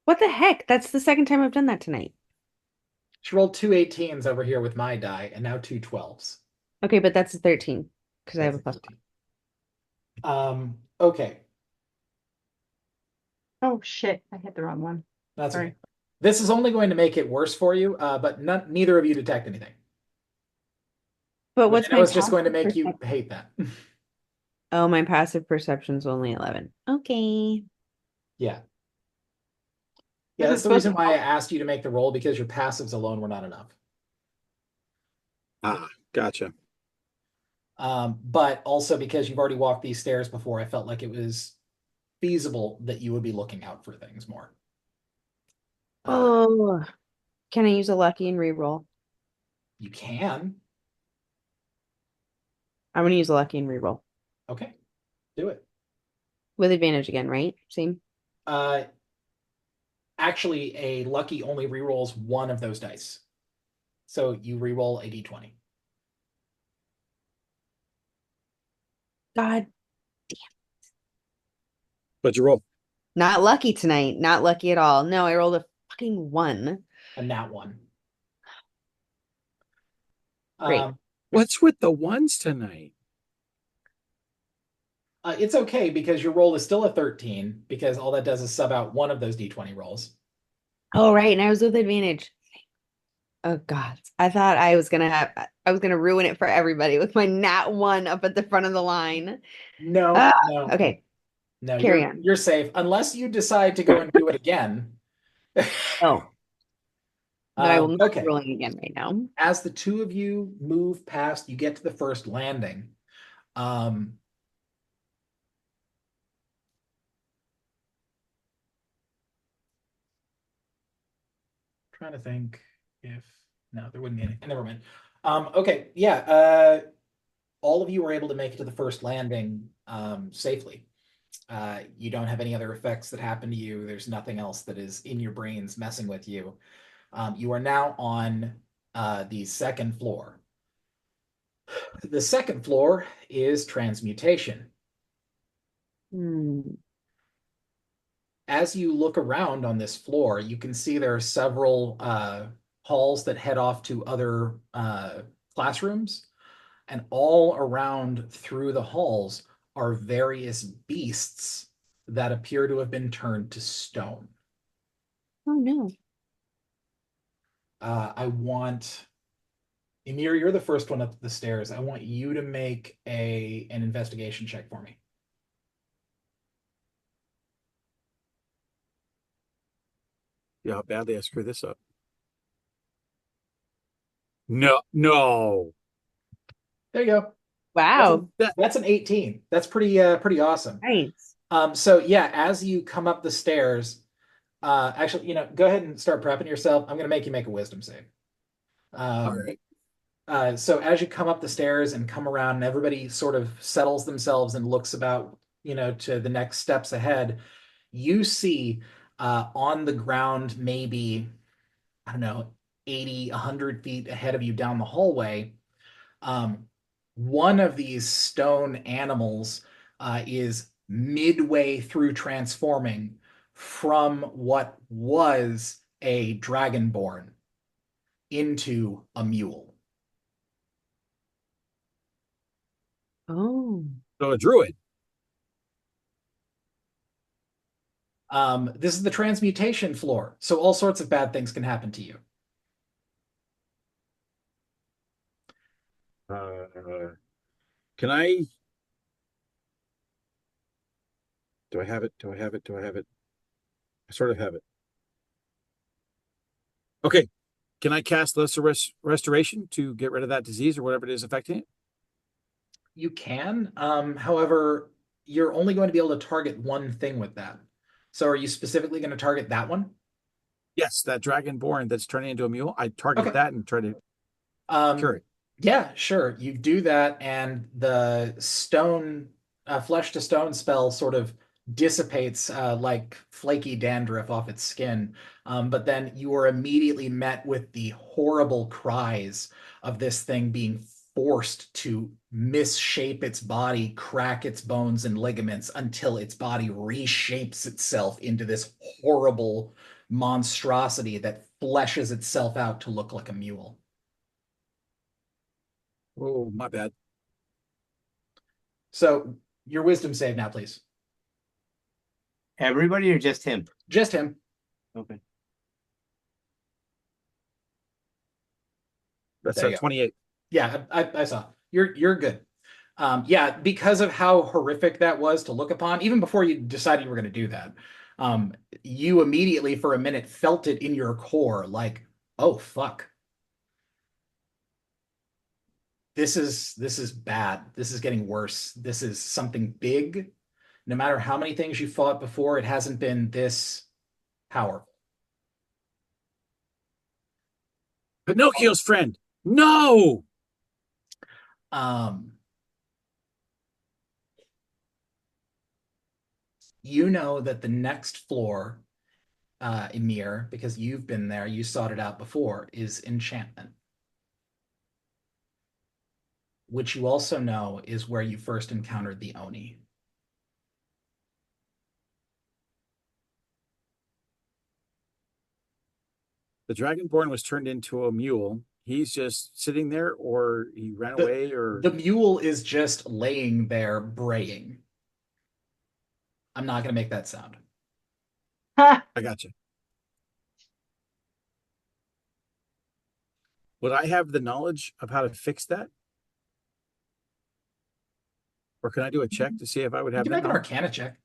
What the heck? That's the second time I've done that tonight. She rolled 2 18s over here with my die, and now 2 12s. Okay, but that's a 13 because I have a That's plus. 13. Okay. Oh shit, I hit the wrong one. That's Sorry. okay. This is only going to make it worse for you, but neither of you detect anything. But what's I my was just going to passive make you perception? hate that. Oh, my passive perception's only 11. Okay. Yeah. This Yeah, that's is the supposed reason to- why I asked you to make the roll, because your passives alone were not enough. Ah, gotcha. But also because you've already walked these stairs before, I felt like it was feasible that you would be looking out for things more. Oh, can I use a lucky and re-roll? You can. I'm gonna use a lucky and re-roll Okay, do it. with advantage again, right? Same. Actually, a lucky only rerolls one of those dice. So you reroll a d20. God, What'd you roll? not lucky tonight. Not lucky at all. No, I rolled a fucking 1. A nat 1. Great. What's with the ones tonight? It's okay because your roll is still a 13, because all that does is sub out one of those d20 rolls. Oh, right. And I was with advantage. Oh God. I thought I was gonna ruin it for everybody with my nat 1 up at the front of the line. No, Ah, no, okay. no. Carry on. You're safe unless you decide to go and do it again. Oh. No, I will not Okay. be rolling again right now. As the two of you move past, you get to the first landing. Trying to think if no, there wouldn't be anything. Never mind. Okay, yeah. All of you were able to make it to the first landing safely. You don't have any other effects that happen to you. There's nothing else that is in your brains messing with you. You are now on the second floor. The second floor is transmutation. Hmm. As you look around on this floor, you can see there are several halls that head off to other classrooms, and all around through the halls are various beasts that appear to have been turned to stone. Oh no. I want Emir, you're the first one up the stairs. I want you to make an investigation check for me. Yeah, how badly I screwed this up. No, no. There you go. Wow. That's an 18. That's pretty awesome. Nice. So yeah, as you come up the stairs, actually, go ahead and start prepping yourself. I'm gonna make you make a wisdom save. All right. So as you come up the stairs and come around, and everybody sort of settles themselves and looks about, to the next steps ahead, you see on the ground, maybe, I don't know, 80, 100 feet ahead of you down the hallway, one of these stone animals is midway through transforming from what was a dragonborn into a mule. Oh. So a druid. This is the transmutation floor, so all sorts of bad things can happen to you. Can I? Do I have it? Do I have it? Do I have it? I sort of have it. Okay. Can I cast Lesser Restoration to get rid of that disease or whatever it is affecting it? You can, however, you're only going to be able to target one thing with that. So are you specifically going to target that one? Yes, that dragonborn that's turning into a mule. I target Okay. that and try to cure Um, it. yeah, sure. You do that, and the stone, flesh to stone spell sort of dissipates like flaky dandruff off its skin. But then you are immediately met with the horrible cries of this thing being forced to misshape its body, crack its bones and ligaments until its body reshapes itself into this horrible monstrosity that fleshes itself out to look like a mule. Oh, my bad. So your wisdom save now, please. Everybody or just him? Just him. Okay. That's There a you go. 28. Yeah, I saw. You're good. Yeah, because of how horrific that was to look upon, even before you decided you were going to do that, um, you immediately for a minute felt it in your core, like, oh fuck, this is bad. This is getting worse. This is something big. No matter how many things you fought before, it hasn't been this powerful. Pinocchio's friend. No. Um, you know that the next floor, Emir, because you've been there, you sought it out before, is enchantment, which you also know is where you first encountered the Oni. The dragonborn was turned into a mule. He's just sitting there, or he ran The, away, or the mule is just laying there braying. I'm not going to make that sound. Ha! I got you. Would I have the knowledge of how to fix that? Or can I do a check to see if I would You have can that make an knowledge? Arcana check.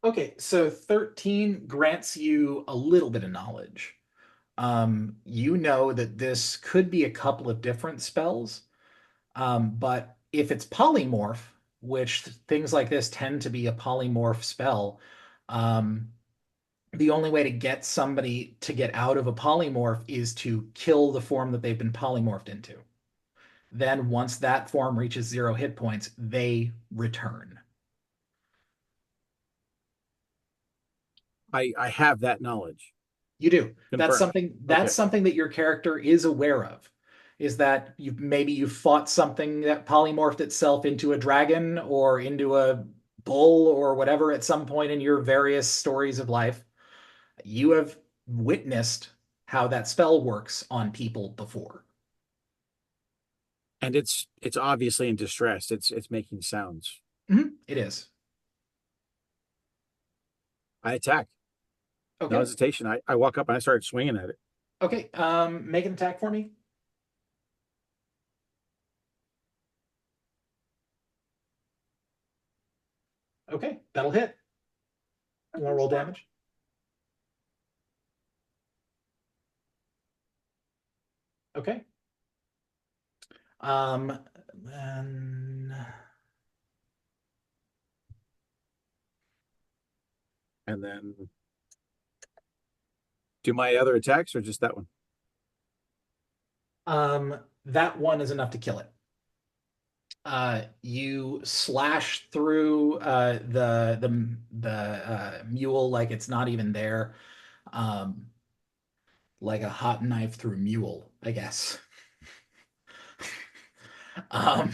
Okay, so 13 grants you a little bit of knowledge. You know that this could be a couple of different spells, but if it's polymorph, which things like this tend to be a polymorph spell, um, the only way to get somebody to get out of a polymorph is to kill the form that they've been polymorphed into. Then, once that form reaches 0 hit points, they return. I have that knowledge. You do. Confirmed. That's Okay. something that your character is aware of. Is that you've fought something that polymorphed itself into a dragon or into a bull or whatever at some point in your various stories of life. You have witnessed how that spell works on people before. And it's obviously in distress. It's making sounds. It is. I attack. No Okay. hesitation. I walk up and I start swinging at it. Okay. Make an attack for me. Okay, that'll hit. You want to roll damage? Okay. Then And then do my other attacks or just that one? that one is enough to kill it. You slash through the mule like it's not even there, um, like a hot knife through mule, I guess. um,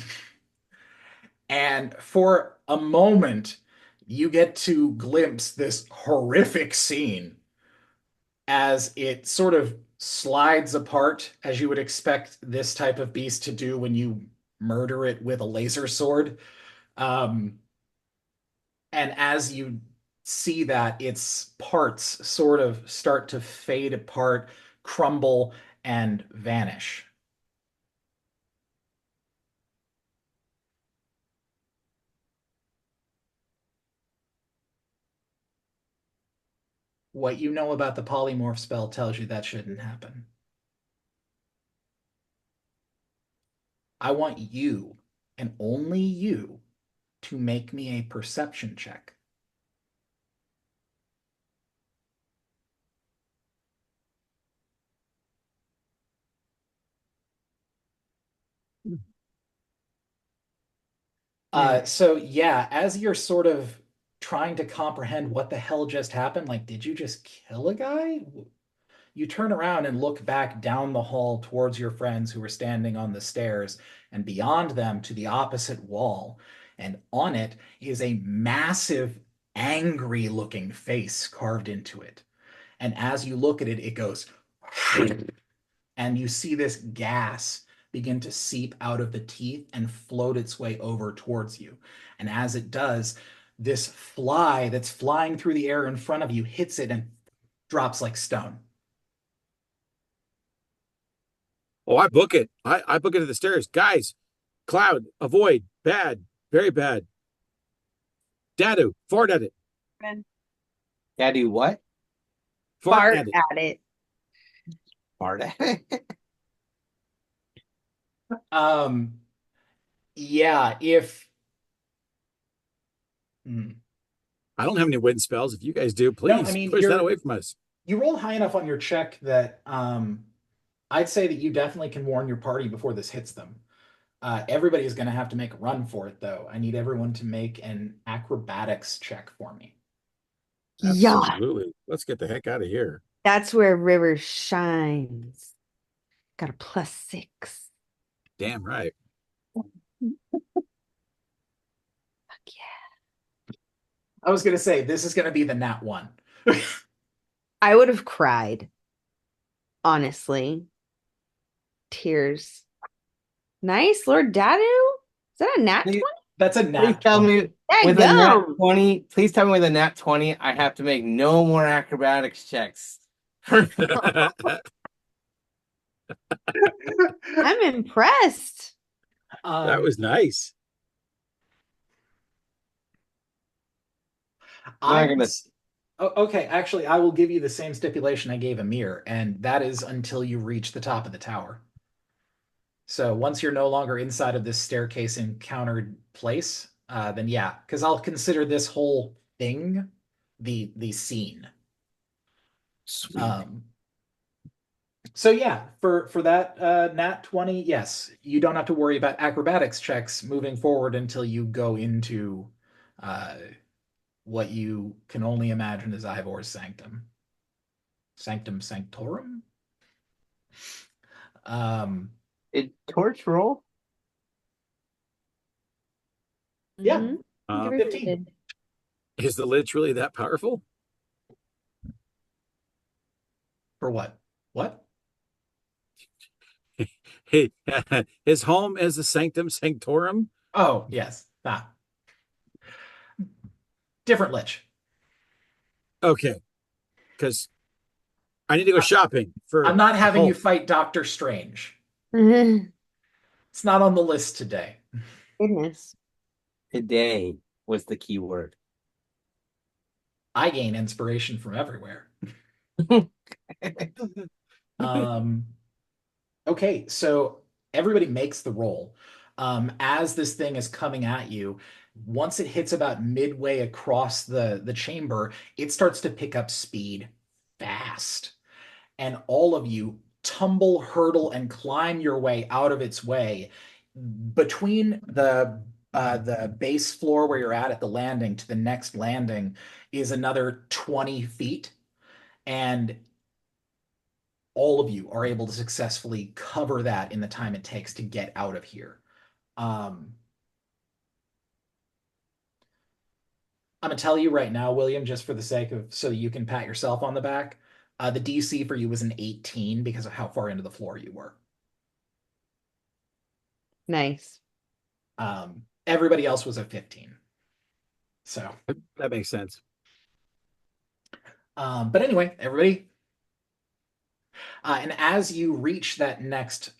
and for a moment, you get to glimpse this horrific scene as it sort of slides apart, as you would expect this type of beast to do when you murder it with a laser sword. Um, and as you see that, its parts sort of start to fade apart, crumble, and vanish. What you know about the polymorph spell tells you that shouldn't happen. I want you, and only you, to make me a perception check. So yeah, as you're sort of trying to comprehend what the hell just happened, like, did you just kill a guy? You turn around and look back down the hall towards your friends who were standing on the stairs, and beyond them to the opposite wall. And on it is a massive, angry looking face carved into it. And as you look at it, it goes, and you see this gas begin to seep out of the teeth and float its way over towards you. And as it does, this fly that's flying through the air in front of you hits it and drops like stone. Oh, I book it. I book it to the stairs. Guys, Cloud, avoid. Bad. Very bad. Dadu, fart at it. Yeah, do what? Fart At it. at it. Fart at it. Yeah, if I don't have any wind spells. If you guys do, No, please I mean, push that you're away from us. you roll high enough on your check that I'd say that you definitely can warn your party before this hits them. Everybody is going to have to make a run for it, though. I need everyone to make an acrobatics check for me. Yeah, Absolutely. Let's get the heck out of here. that's where River shines. Got a +6. Damn right. Fuck yeah. I was going to say, this is going to be the nat 1. I would have cried. Honestly. Tears. Nice, Lord Dadu? Is that a nat 20? Please, That's a please nat tell 20. me with a nat Dadgum. 20. Please tell me with a nat 20, I have to make no more acrobatics checks. I'm impressed. That was nice. Not gonna- Okay, actually, I will give you the same stipulation I gave Amir, and that is until you reach the top of the tower. So once you're no longer inside of this staircase encountered place, then yeah, because I'll consider this whole thing the scene. Sweet. So yeah, for that nat 20, yes, you don't have to worry about acrobatics checks moving forward until you go into what you can only imagine is Ivor's sanctum. Sanctum Sanctorum? Did Torch roll? Yeah. Mhm. Uh, Everybody 15. did. Is the lich really that powerful? For what? What? Hey, his home is the Sanctum Sanctorum. Oh, yes. Different lich. Okay, because I need to go shopping for. I'm not having you home. fight Doctor Strange. Goodness. It's not on the list today. Today was the key word. I gain inspiration from everywhere. Okay, so everybody makes the roll. As this thing is coming at you, once it hits about midway across the chamber, it starts to pick up speed fast. And all of you tumble, hurdle, and climb your way out of its way. Between the base floor where you're at the landing to the next landing is another 20 feet. And all of you are able to successfully cover that in the time it takes to get out of here. I'm gonna tell you right now, William, just for the sake of so that you can pat yourself on the back. The DC for you was an 18 because of how far into the floor you were. Nice. Everybody else was a 15. So That makes sense. but anyway, everybody. And as you reach that next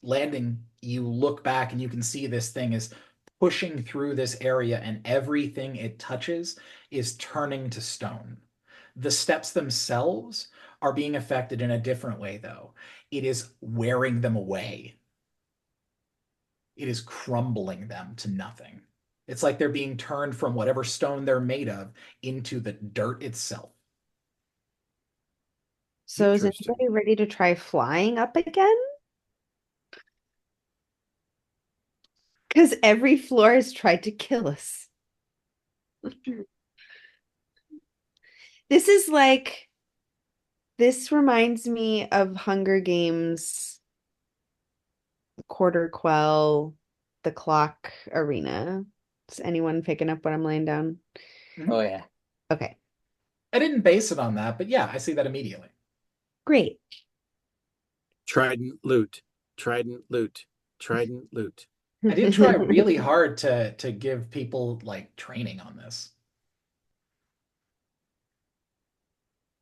landing, you look back and you can see this thing is pushing through this area, and everything it touches is turning to stone. The steps themselves are being affected in a different way, though. It is wearing them away. It is crumbling them to nothing. It's like they're being turned from whatever stone they're made of into the dirt itself. So is Interesting. anybody ready to try flying up again? Because every floor has tried to kill us. This is like, this reminds me of Hunger Games, Quarter Quell, the clock arena. Is anyone picking up what I'm laying down? Oh yeah. Okay, I didn't base it on that, but yeah, I see that immediately. great. Trident loot. Trident loot. Trident loot. I did try really hard to give people like training on this.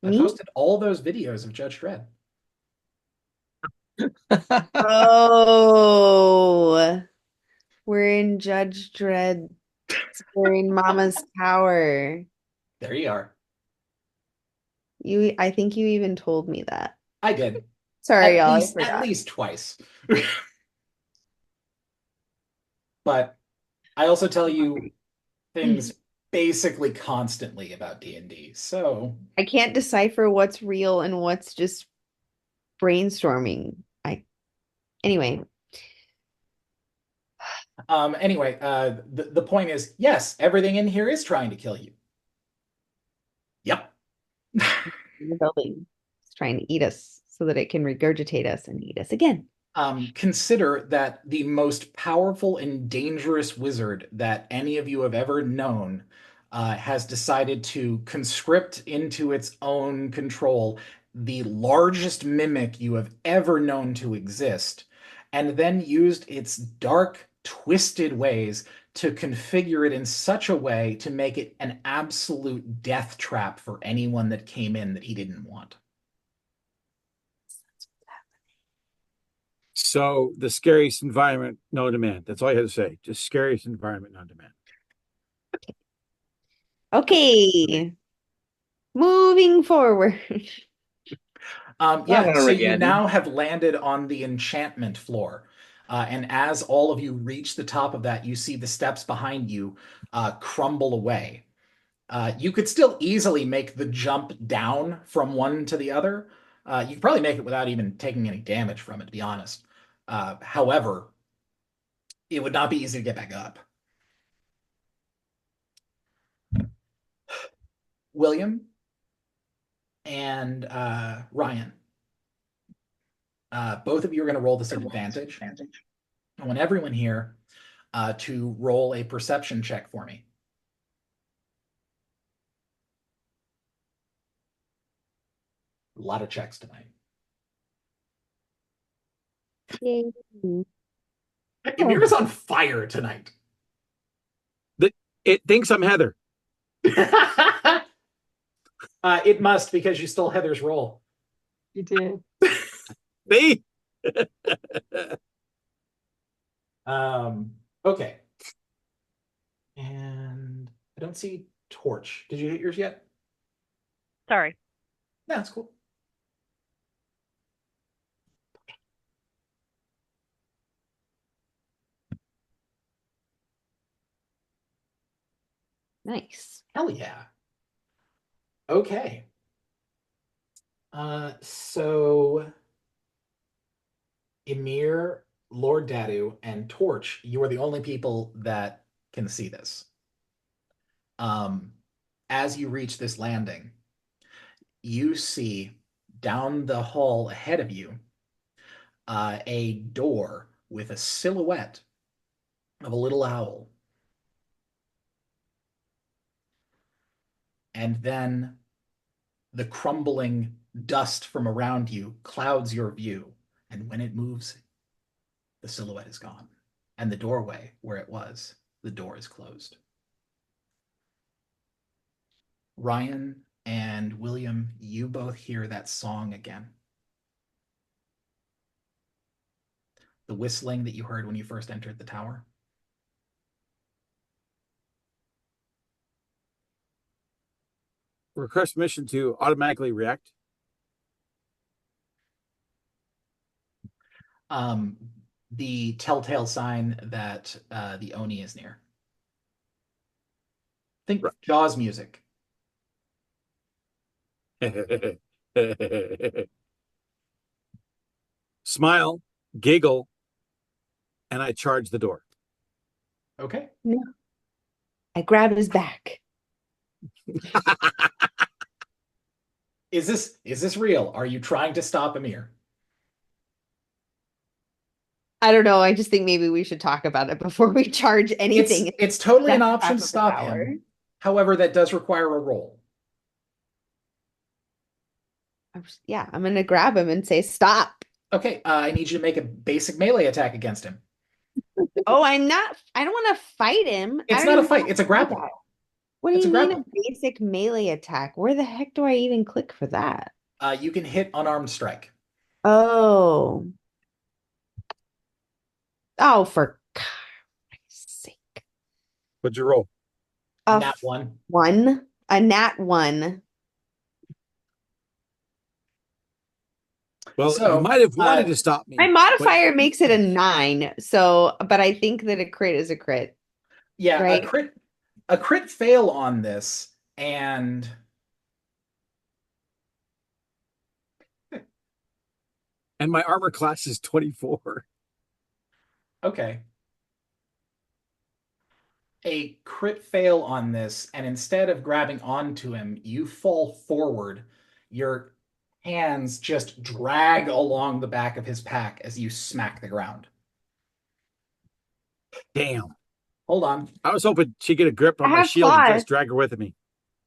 I Me? posted all those videos of Judge Dredd. Oh, we're in Judge Dredd. We're in Mama's Tower. There you are. I think you even told me that. I did. Sorry, At y'all. I least, forgot. at least twice. But I also tell you things basically constantly about D&D. So, I can't decipher what's real and what's just brainstorming. Anyway, anyway, the point is, yes, everything in here is trying to kill you. Yep. in the building is trying to eat us so that it can regurgitate us and eat us again. Consider that the most powerful and dangerous wizard that any of you have ever known has decided to conscript into its own control the largest mimic you have ever known to exist, and then used its dark, twisted ways to configure it in such a way to make it an absolute death trap for anyone that came in that he didn't want. So the scariest environment, no demand. That's all I had to say. Just scariest environment, no demand. Okay, moving forward. Yeah, so you Armageddon. now have landed on the enchantment floor. And as all of you reach the top of that, you see the steps behind you crumble away. You could still easily make the jump down from one to the other. You could probably make it without even taking any damage from it, to be honest. However, it would not be easy to get back up. William and Ryan, both of you are going to roll this at advantage. I want everyone here to roll a perception check for me. A lot of checks tonight. Yay. Amira's on fire tonight. It thinks I'm Heather. It must, because you stole Heather's roll. You did. Me? Okay. And I don't see Torch. Did you hit yours yet? Sorry. No, that's cool. Nice. Hell yeah. Okay. So Emir, Lord Dadu, and Torch, you are the only people that can see this. As you reach this landing, you see down the hall ahead of you a door with a silhouette of a little owl. And then the crumbling dust from around you clouds your view. And when it moves, the silhouette is gone. And the doorway where it was, the door is closed. Ryan and William, you both hear that song again. The whistling that you heard when you first entered the tower. request permission to automatically react. The telltale sign that the Oni is near. Think Right. Jaws music. Smile, giggle, and I charge the door. Okay. No. I grab his back. Is this real? Are you trying to stop Amir? I don't know. I just think maybe we should talk about it before we charge anything. It's totally an That's option half to of stop an hour. him. However, that does require a roll. Yeah, I'm gonna grab him and say stop. Okay, I need you to make a basic melee attack against him. Oh, I don't want to fight him. It's I don't not a even fight, wanna it's a do grapple. that. What do It's you a mean grapple. a basic melee attack? Where the heck do I even click for that? You can hit unarmed strike. Oh. Oh, for Christ's sake. What'd you roll? A Nat one. one. A nat one. Well, So, you might have wanted to stop me. My but- modifier makes it a 9. So, but I think that a crit is a crit. Yeah, Right. a crit fail on this, and And my armor class is 24. okay. A crit fail on this, and instead of grabbing onto him, you fall forward. Your hands just drag along the back of his pack as you smack the ground. Damn. Hold on. I was hoping she'd get a grip on I my have shield and claws. just drag her with me.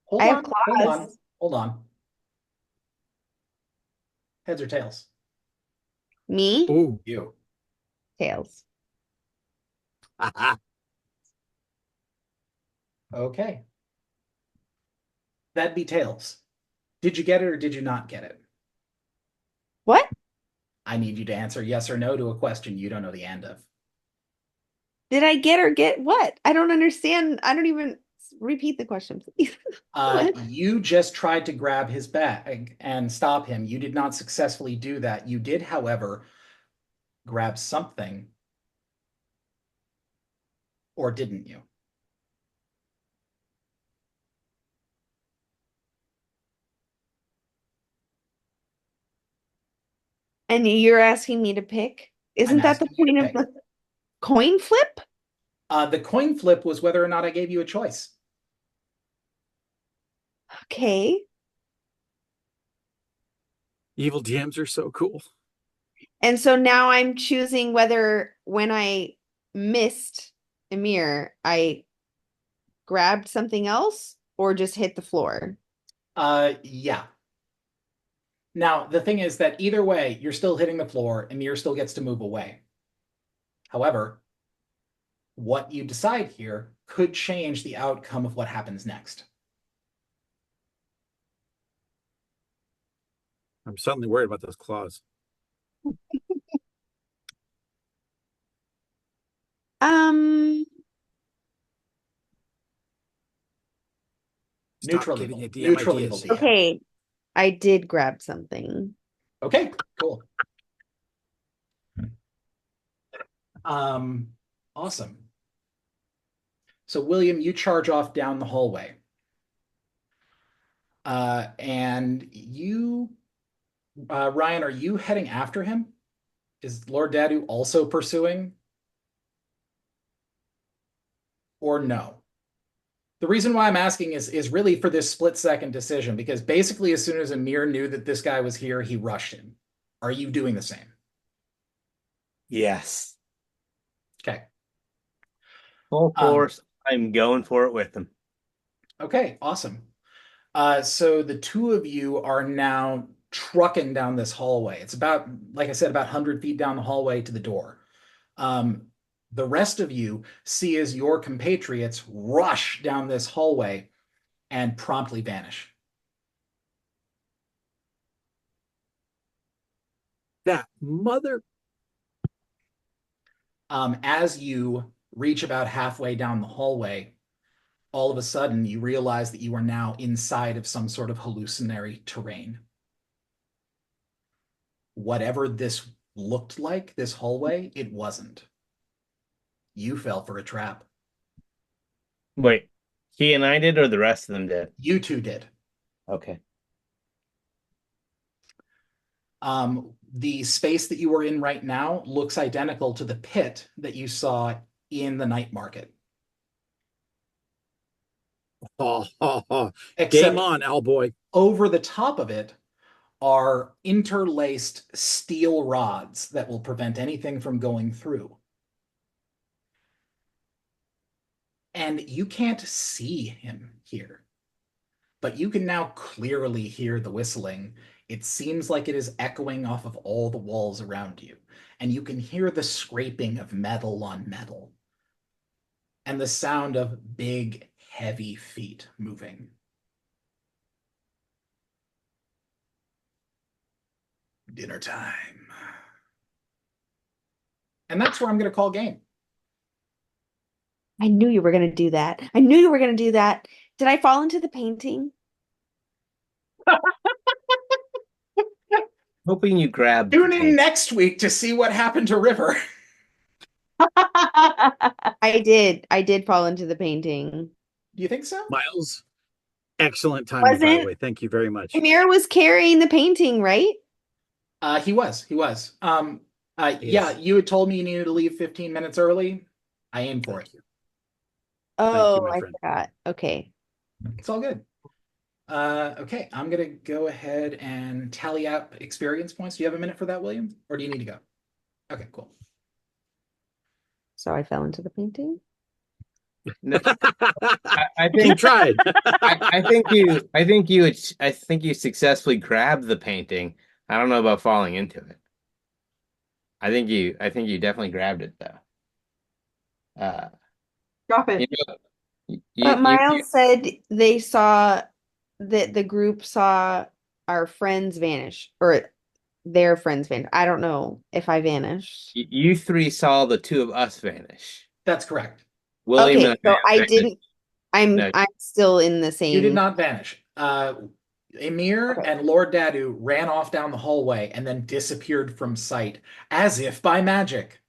Hold I have on. Hold on. claws. Hold on. Heads or tails? Me? Ooh. You. Tails. Okay. That'd be tails. Did you get it or did you not get it? What? I need you to answer yes or no to a question you don't know the end of. Did I get or get what? I don't understand. I don't even repeat the question, please. What? You just tried to grab his bag and stop him. You did not successfully do that. You did, however, grab something. Or didn't you? And you're asking me to pick? Isn't that the asking you to point of pick. the coin flip? The coin flip was whether or not I gave you a choice. Okay. Evil DMs are so cool. And so now I'm choosing whether when I missed Amir, I grabbed something else or just hit the floor. Yeah. Now, the thing is that either way, you're still hitting the floor, and Amir still gets to move away. However, what you decide here could change the outcome of what happens next. I'm suddenly worried about those claws. Stop Neutral giving evil. it DM Neutral ideas. evil DM. Okay. I did grab something. Okay, cool. Awesome. So, William, you charge off down the hallway. And you, Ryan, are you heading after him? Is Lord Dadu also pursuing? Or no? The reason why I'm asking is really for this split-second decision, because basically as soon as Amir knew that this guy was here, he rushed him. Are you doing the same? Yes. Okay. Full force. I'm going for it with him. Okay, awesome. So the two of you are now trucking down this hallway. It's about, like I said, about 100 feet down the hallway to the door. The rest of you see as your compatriots rush down this hallway and promptly vanish. That mother. As you reach about halfway down the hallway, all of a sudden you realize that you are now inside of some sort of hallucinatory terrain. Whatever this looked like, this hallway, it wasn't. You fell for a trap. Wait, he and I did, or the rest of them did? You two did. Okay. The space that you are in right now looks identical to the pit that you saw in the night market. Game on, Owlboy. Over the top of it are interlaced steel rods that will prevent anything from going through. And you can't see him here, but you can now clearly hear the whistling. It seems like it is echoing off of all the walls around you, and you can hear the scraping of metal on metal and the sound of big, heavy feet moving. Dinner time. And that's where I'm going to call game. I knew you were going to do that. I knew you were going to do that. Did I fall into the painting? Hoping you grabbed. Tune in next week to see what happened to River. I did fall into the painting. Do you think so? Miles, excellent timing, by the Wasn't- way. Thank you very much. Amir was carrying the painting, right? He was. Yeah, Yes. you had told me you needed to leave 15 minutes early. I aimed for it. Oh, my I friend. forgot. Okay. It's all good. Okay, I'm gonna go ahead and tally up experience points. Do you have a minute for that, William? Or do you need to go? Okay, cool. So I fell into the painting. I He think tried. I think you successfully grabbed the painting. I don't know about falling into it. I think you definitely grabbed it though. Drop it. But Miles said they saw that the group saw our friends vanish, or their friends vanish. I don't know if I vanished. You three saw the two of us vanish. That's correct. William Okay, and so I vanished. didn't. I'm No. I'm still in the same. You did not vanish. Emir Okay. and Lord Dadu ran off down the hallway and then disappeared from sight, as if by magic.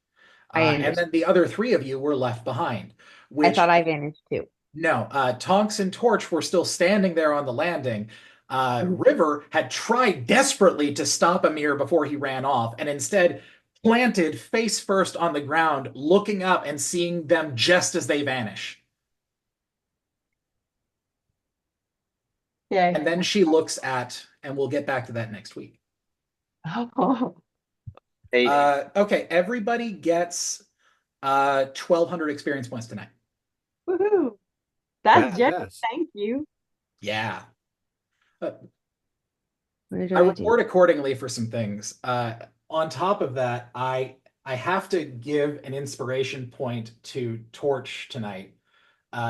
I And understand. then the other three of you were left behind. I Which thought I vanished too. No, Tonks and Torch were still standing there on the landing. River had tried desperately to stop Amir before he ran off, and instead planted face first on the ground, looking up and seeing them just as they vanish. Yeah. And then she looks at, and we'll get back to that next week. Oh. Hey, Okay, everybody gets 1,200 experience points tonight. Woohoo. That's Yeah, generous. yes. Thank you. Yeah. What did I I do? report accordingly for some things. On top of that, I have to give an inspiration point to Torch tonight.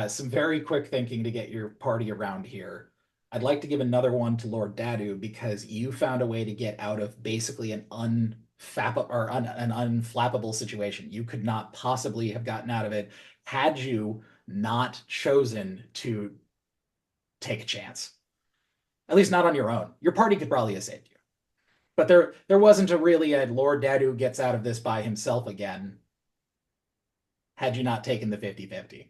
Some very quick thinking to get your party around here. I'd like to give another one to Lord Dadu because you found a way to get out of basically an an unflappable situation. You could not possibly have gotten out of it had you not chosen to take a chance. At least not on your own. Your party could probably have saved you. But there wasn't really a Lord Dadu gets out of this by himself again had you not taken the 50-50.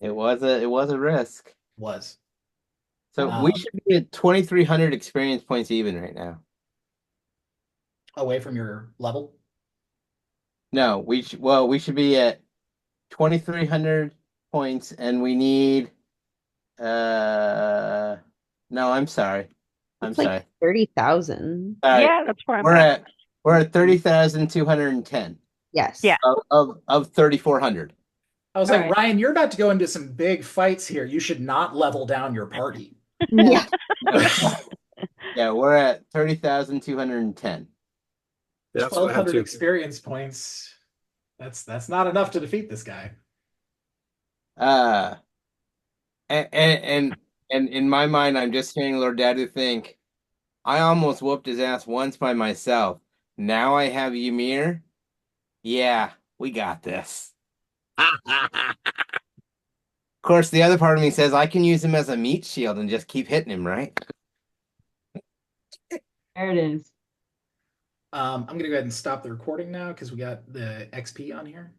it was a risk. Was. So we should be at 2,300 experience points even right now. Away from your level? No, we should be at 2,300 points, and we need. No, I'm sorry. It's like 30,000. All right, Yeah, that's where I'm at. we're at 30,210 Yes. Yeah. of 3,400. I was All like, right. Ryan, you're about to go into some big fights here. You should not level down your party. Yeah. Yeah, we're at 30,210. That's what I had 1,200 to. experience points. That's not enough to defeat this guy. And in my mind, I'm just hearing Lord Dadu think, I almost whooped his ass once by myself. Now I have Ymir. Yeah, we got this. course, the other part of me says I can use him as a meat shield and just keep hitting him, right? There it is. I'm gonna go ahead and stop the recording now because we got the XP on here.